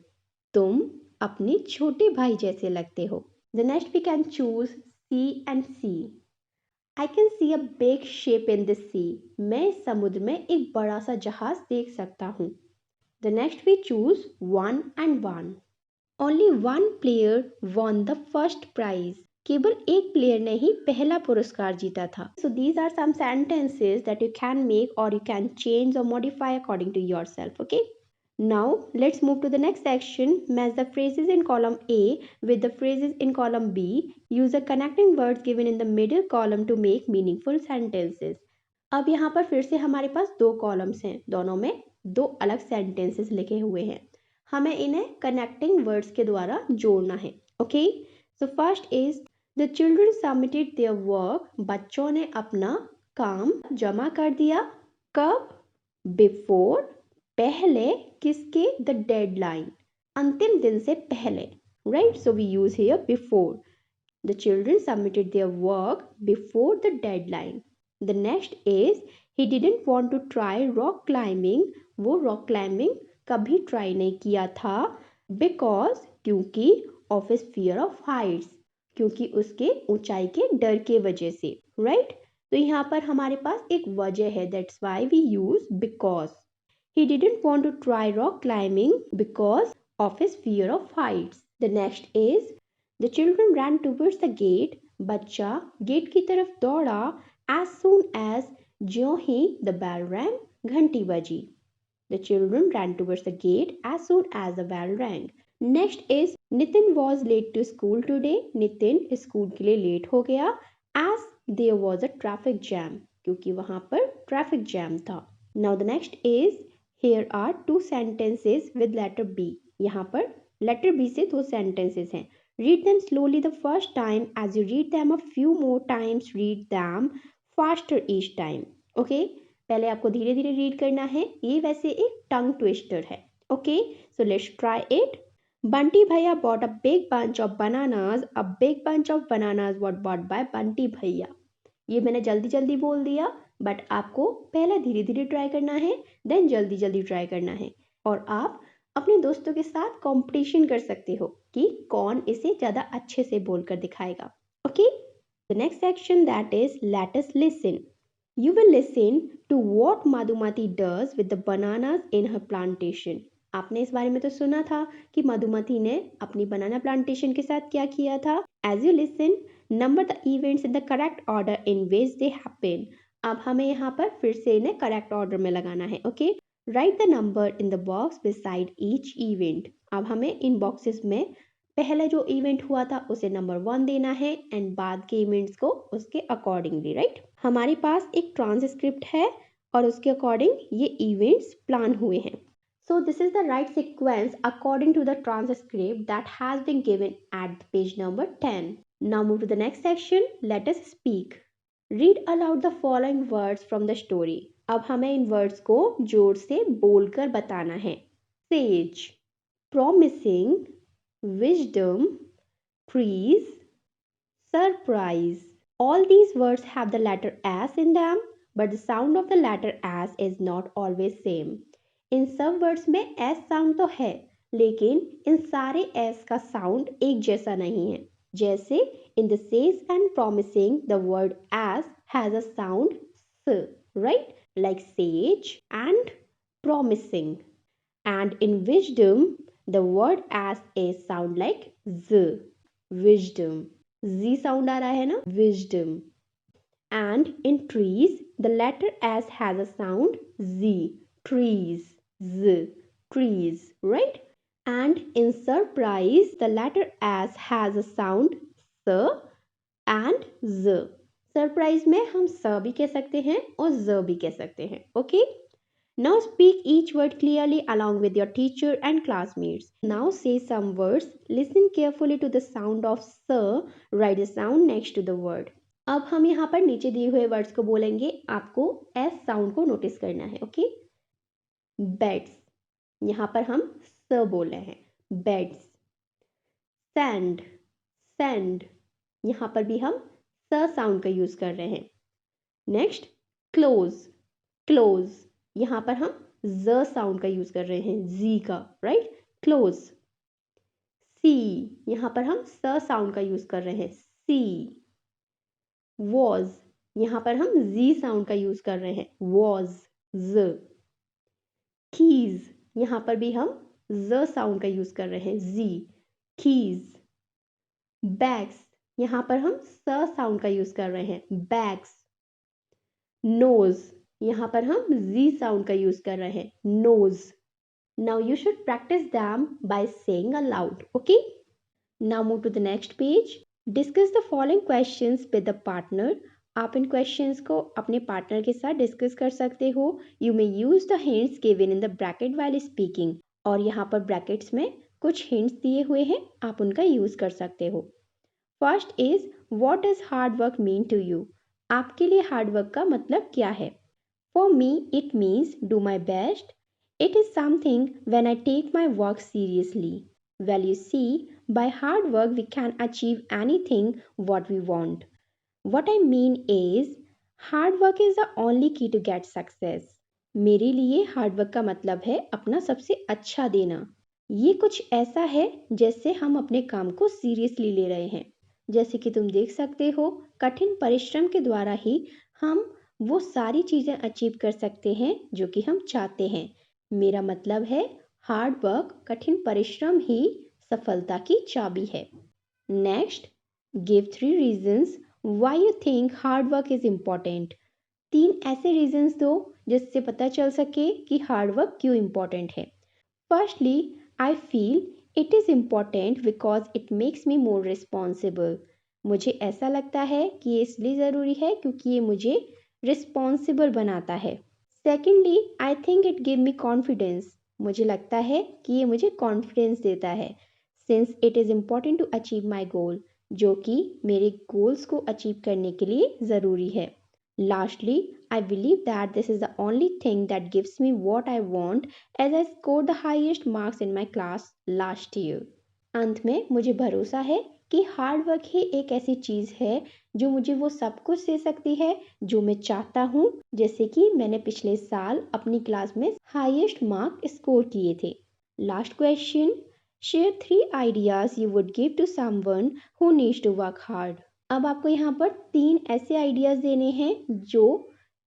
तुम अपने छोटे भाई जैसे लगते हो. The next we can choose sea and see. I can see a big ship in the sea. मैं समुद्र में एक बड़ा सा जहाज देख सकता हूँ. The next we choose won and one. Only one player won the first prize. केवल एक प्लेयर ने ही पहला पुरस्कार जीता था. So these are some sentences that you can make और यू कैन चेंज और modify according to yourself. Okay, now let's move to the next section. Match the phrases in column A with the phrases in column B. Use the connecting words given in the middle column to make meaningful sentences. अब यहाँ पर फिर से हमारे पास 2 कॉलम्स हैं, दोनों में 2 अलग सेंटेंसेस लिखे हुए हैं. हमें इन्हें कनेक्टिंग वर्ड्स के द्वारा जोड़ना है. Okay, so first is the children submitted their work. बच्चों ने अपना काम जमा कर दिया. कब? बिफोर, पहले. किसके? द डेडलाइन, अंतिम दिन से पहले, right? So we use here before. The children submitted their work before the deadline. The next is he didn't want to try rock climbing. वो रॉक क्लाइंबिंग कभी ट्राई नहीं किया था. बिकॉज, क्योंकि. Of his fear of heights, क्योंकि उसके ऊंचाई के डर के वजह से, राइट? तो यहाँ पर हमारे पास एक वजह है, that's why we use because. He didn't want to try rock climbing because of his fear of heights. The next is the children ran towards the gate. बच्चा गेट की तरफ दौड़ा. As soon as, ज्यों ही the bell rang, घंटी बजी. The children ran towards the gate as soon as the bell rang. Next is Nitin was late to school today. Nitin school के लिए लेट हो गया. As there was a traffic jam, क्योंकि वहां पर ट्रैफिक जैम था. Now the next is Here are 2 sentences with letter B. यहाँ पर letter B से 2 sentences हैं. Read them slowly the first time. As you read them a few more times, read them faster each time. Okay? पहले आपको धीरे धीरे रीड करना है. ये वैसे एक टंग ट्विस्टर है. Okay? So let's try it. Bunty Bhaiya bought a big bunch of bananas. A big bunch of bananas was bought by Bunty Bhaiya. ये मैंने जल्दी जल्दी बोल दिया, बट आपको पहले धीरे धीरे ट्राई करना है, देन जल्दी जल्दी ट्राई करना है. और आप अपने दोस्तों के साथ कंपटीशन कर सकते हो कि कौन इसे ज़्यादा अच्छे से बोलकर दिखाएगा. Okay, the next section that is let us listen. You will listen to what Madhumati does with the bananas in her plantation. आपने इस बारे में तो सुना था कि मधुमती ने अपनी बनाना प्लांटेशन के साथ क्या किया था. As you listen, number the events in the correct order in which they happen. अब हमें यहाँ पर फिर से इन्हें करेक्ट ऑर्डर में लगाना है. Okay, right the number in the box beside each event. अब हमें इन बॉक्सेस में पहले जो इवेंट हुआ था उसे नंबर 1 देना है एंड बाद के इवेंट्स को उसके अकॉर्डिंगली, राइट? हमारे पास एक ट्रांसक्रिप्ट है और उसके अकॉर्डिंग ये इवेंट्स प्लान हुए हैं. So this is the right sequence according to the transcript that has been given at page number 10. Now move to the next section. Let us speak. Read aloud the following words from the story. अब हमें इन वर्ड्स को जोर से बोलकर बताना है. Sage, promising, wisdom, trees, surprise. All these words have the letter S in them, but the sound of the letter S is not always same. इन सब वर्ड्स में S साउंड तो है, लेकिन इन सारे S का साउंड एक जैसा नहीं है. जैसे in the sage and promising, the word S has a sound S, right? Like sage and promising. And in wisdom, the word S is sound like Z, wisdom. Z sound आ रहा है ना, wisdom. And in trees, the letter S has a sound Z, trees, Z, trees, right? And in surprise, the letter S has a sound S and Z. Surprise में हम स भी कह सकते हैं और ज भी कह सकते हैं. Okay? Now speak each word clearly along with your teacher and classmates. Now say some words. Listen carefully to the sound of sir. Write the sound next to the word. अब हम यहाँ पर नीचे दिए हुए वर्ड्स को बोलेंगे. आपको एस साउंड को नोटिस करना है. ओके. बेड्स, यहाँ पर हम स बोल रहे हैं. बेड्स. सैंड, सैंड, यहाँ पर भी हम स साउंड का यूज कर रहे हैं. नेक्स्ट, क्लोज, क्लोज, यहाँ पर हम ज साउंड का यूज कर रहे हैं, जी का, राइट. क्लोज. सी, यहाँ पर हम स साउंड का यूज कर रहे हैं, सी. वॉज, यहाँ पर हम जी साउंड का यूज कर रहे हैं, वॉज, ज. कीज, यहाँ पर भी हम ज साउंड का यूज कर रहे हैं, जी, कीज. बैग्स, यहाँ पर हम स साउंड का यूज कर रहे हैं, बैग्स. नोज, यहाँ पर हम जी साउंड का यूज कर रहे हैं, nose. Now you should practise them by saying aloud. Okay. Now move to the next page. Discuss the following questions with the partner. आप इन क्वेश्चंस को अपने पार्टनर के साथ डिस्कस कर सकते हो. You may use the hints given in the bracket while speaking. और यहाँ पर ब्रैकेट्स में कुछ हिंट्स दिए हुए हैं, आप उनका यूज कर सकते हो. First is, what does hard work mean to you. आपके लिए हार्ड वर्क का मतलब क्या है. For me it means do my best. It is something when I take my work seriously. Well you see, by hard work we can achieve anything what we want. What I mean is, hard work is the only key to get success. मेरे लिए हार्ड वर्क का मतलब है अपना सबसे अच्छा देना. ये कुछ ऐसा है जैसे हम अपने काम को सीरियसली ले रहे हैं. जैसे कि तुम देख सकते हो, कठिन परिश्रम के द्वारा ही हम वो सारी चीज़ें अचीव कर सकते हैं जो कि हम चाहते हैं. मेरा मतलब है हार्ड वर्क, कठिन परिश्रम ही सफलता की चाबी है. Next, give 3 reasons why you think hard work is important. 3 ऐसे रीजंस दो जिससे पता चल सके कि हार्ड वर्क क्यों इम्पॉर्टेंट है. Firstly, I feel it is important because it makes me more responsible. मुझे ऐसा लगता है कि ये इसलिए ज़रूरी है क्योंकि ये मुझे रिस्पॉन्सिबल बनाता है. Secondly, I think it give me confidence. मुझे लगता है कि ये मुझे कॉन्फिडेंस देता है, since it is important to achieve my goal, जो कि मेरे गोल्स को अचीव करने के लिए ज़रूरी है. Lastly, I believe that this is the only thing that gives me what I want as I score the highest marks in my class last year. अंत में मुझे भरोसा है कि हार्ड वर्क ही एक ऐसी चीज़ है जो मुझे वो सब कुछ दे सकती है जो मैं चाहता हूँ. जैसे कि मैंने पिछले साल अपनी क्लास में हाईएस्ट मार्क स्कोर किए थे. Last question, share 3 ideas you would give to someone who needs to work hard. अब आपको यहाँ पर 3 ऐसे आइडियाज देने हैं जो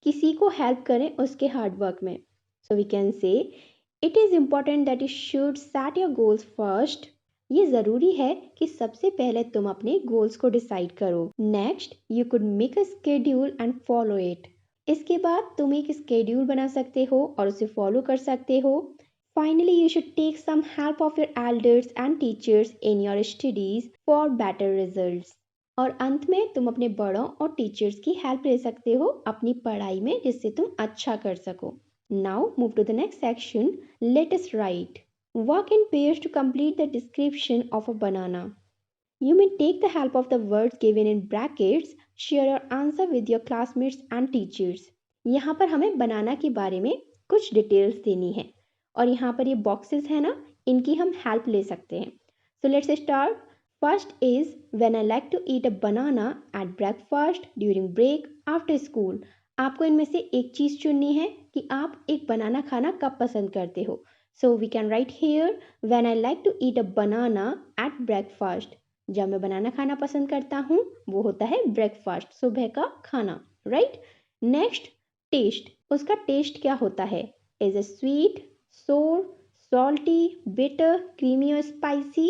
किसी को हेल्प करें उसके हार्ड वर्क में. So we can say, it is important that you should set your goals first. ये ज़रूरी है कि सबसे पहले तुम अपने गोल्स को डिसाइड करो. Next, you could make a schedule and follow it. इसके बाद तुम एक स्केड्यूल बना सकते हो और उसे फॉलो कर सकते हो. Finally, you should take some help of your elders and teachers in your studies for better results. और अंत में तुम अपने बड़ों और टीचर्स की हेल्प ले सकते हो अपनी पढ़ाई में, जिससे तुम अच्छा कर सको. Now move to the next section. Let us write. Work in pairs to complete the description of a banana. You may take the help of the words given in brackets. Share your answer with your classmates and teachers. यहाँ पर हमें बनाना के बारे में कुछ डिटेल्स देनी है और यहाँ पर ये बॉक्सेस है ना, इनकी हम हेल्प ले सकते हैं। So let's start. First is when I like to eat a banana at breakfast, during break, after school. आपको इनमें से एक चीज़ चुननी है कि आप एक बनाना खाना कब पसंद करते हो। So we can write here when I like to eat a banana at breakfast. जब मैं बनाना खाना पसंद करता हूँ वो होता है ब्रेकफास्ट, सुबह का खाना, राइट। Next, taste. उसका टेस्ट क्या होता है? Is a sweet, sour, salty, bitter, creamy और स्पाइसी?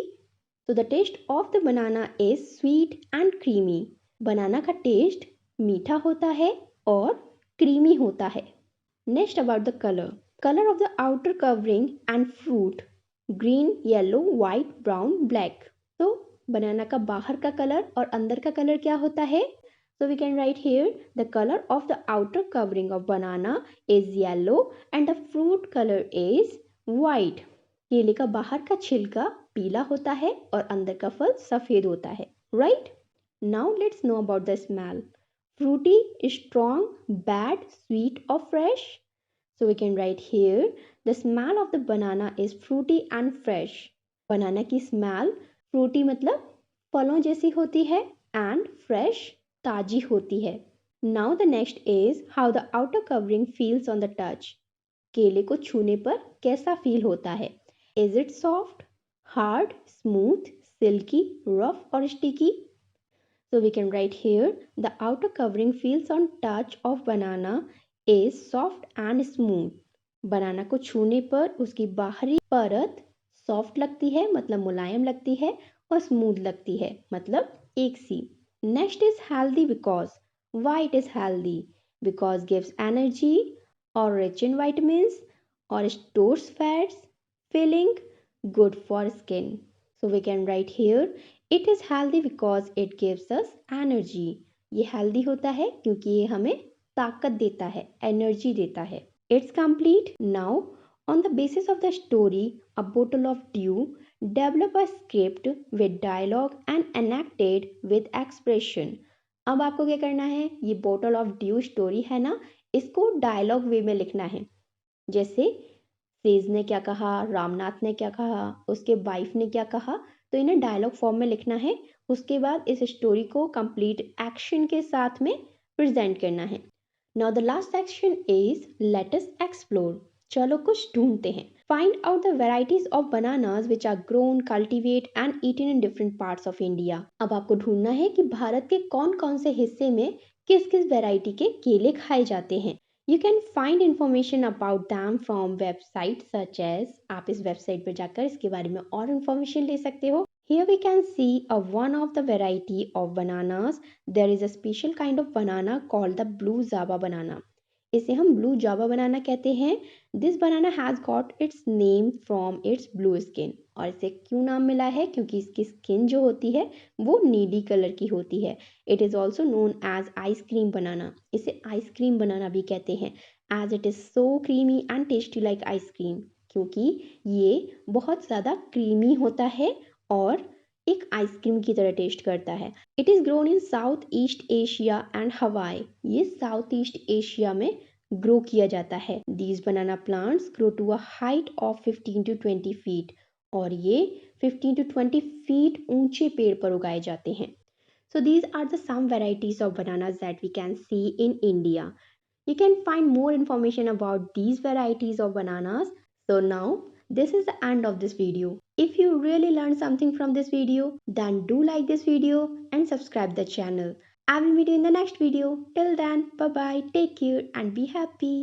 तो the taste of the banana is sweet and creamy. Banana का टेस्ट मीठा होता है और क्रीमी होता है। Next about the colour. Colour of the outer covering and fruit, green, yellow, white, brown, black. तो बनाना का बाहर का कलर और अंदर का कलर क्या होता है? So we can write here the color of the outer covering of banana is yellow and the fruit color is white. केले का बाहर का छिलका पीला होता है और अंदर का फल सफेद होता है, right? Now let's know about the smell. Fruity, strong, bad, sweet or fresh? So we can write here the smell of the banana is fruity and fresh. बनाना की स्मेल फ्रूटी मतलब फलों जैसी होती है एंड फ्रेश ताजी होती है। Now the next is how the outer covering feels on the touch. केले को छूने पर कैसा फील होता है? Is it soft, hard, smooth, silky, rough और sticky? So we can write here the outer covering feels on touch of banana is soft and smooth. बनाना को छूने पर उसकी बाहरी परत सॉफ्ट लगती है मतलब मुलायम लगती है और स्मूथ लगती है मतलब एक सी। Next is healthy because. Why it is healthy? Because gives energy और रिच इन vitamins और stores fats, filling, good for skin. So we can write here it is healthy because it gives us energy. ये healthy होता है क्योंकि ये हमें ताकत देता है, एनर्जी देता है। It's complete. Now, on the basis of the story, A Bottle of Dew, develop a script with dialogue and enacted with expression. अब आपको क्या करना है? ये बोटल ऑफ ड्यू स्टोरी है ना, इसको डायलॉग वे में लिखना है। जैसे सेज ने क्या कहा, रामनाथ ने क्या कहा, उसके वाइफ ने क्या कहा, तो इन्हें डायलॉग फॉर्म में लिखना है। उसके बाद इस स्टोरी को कंप्लीट एक्शन के साथ में प्रेजेंट करना है। Now the last section is let us explore. चलो कुछ ढूंढते हैं। Find out the varieties of bananas which are grown, cultivate and eaten in different parts of India. अब आपको ढूंढना है कि भारत के कौन कौन से हिस्से में किस किस वेराइटी के केले खाए जाते हैं। You can find information about them from websites such as, आप इस वेबसाइट पर जाकर इसके बारे में और information ले सकते हो। Here we can see a one of the variety of bananas. There is a special kind of banana called the blue java banana. इसे हम ब्लू जावा बनाना कहते हैं। This banana has got its name from its blue skin. और इसे क्यों नाम मिला है? क्योंकि इसकी स्किन जो होती है वो नीली कलर की होती है। It is also known as ice cream banana. इसे आइसक्रीम बनाना भी कहते हैं as it is so creamy and tasty like ice cream, क्योंकि ये बहुत ज़्यादा क्रीमी होता है और एक आइसक्रीम की तरह टेस्ट करता है। It is grown in South East Asia and Hawaii. ये साउथ ईस्ट एशिया में ग्रो किया जाता है। These banana plants grow to a height of 15 to 20 feet. और ये 15 to 20 फीट ऊंचे पेड़ पर उगाए जाते हैं। So these are the some varieties of bananas that we can see in India. You can find more information about these varieties of bananas. So now this is the end of this video. If you really learned something from this video, then do like this video and subscribe the channel. I will meet you in the next video. Till then, bye bye, take care and be happy.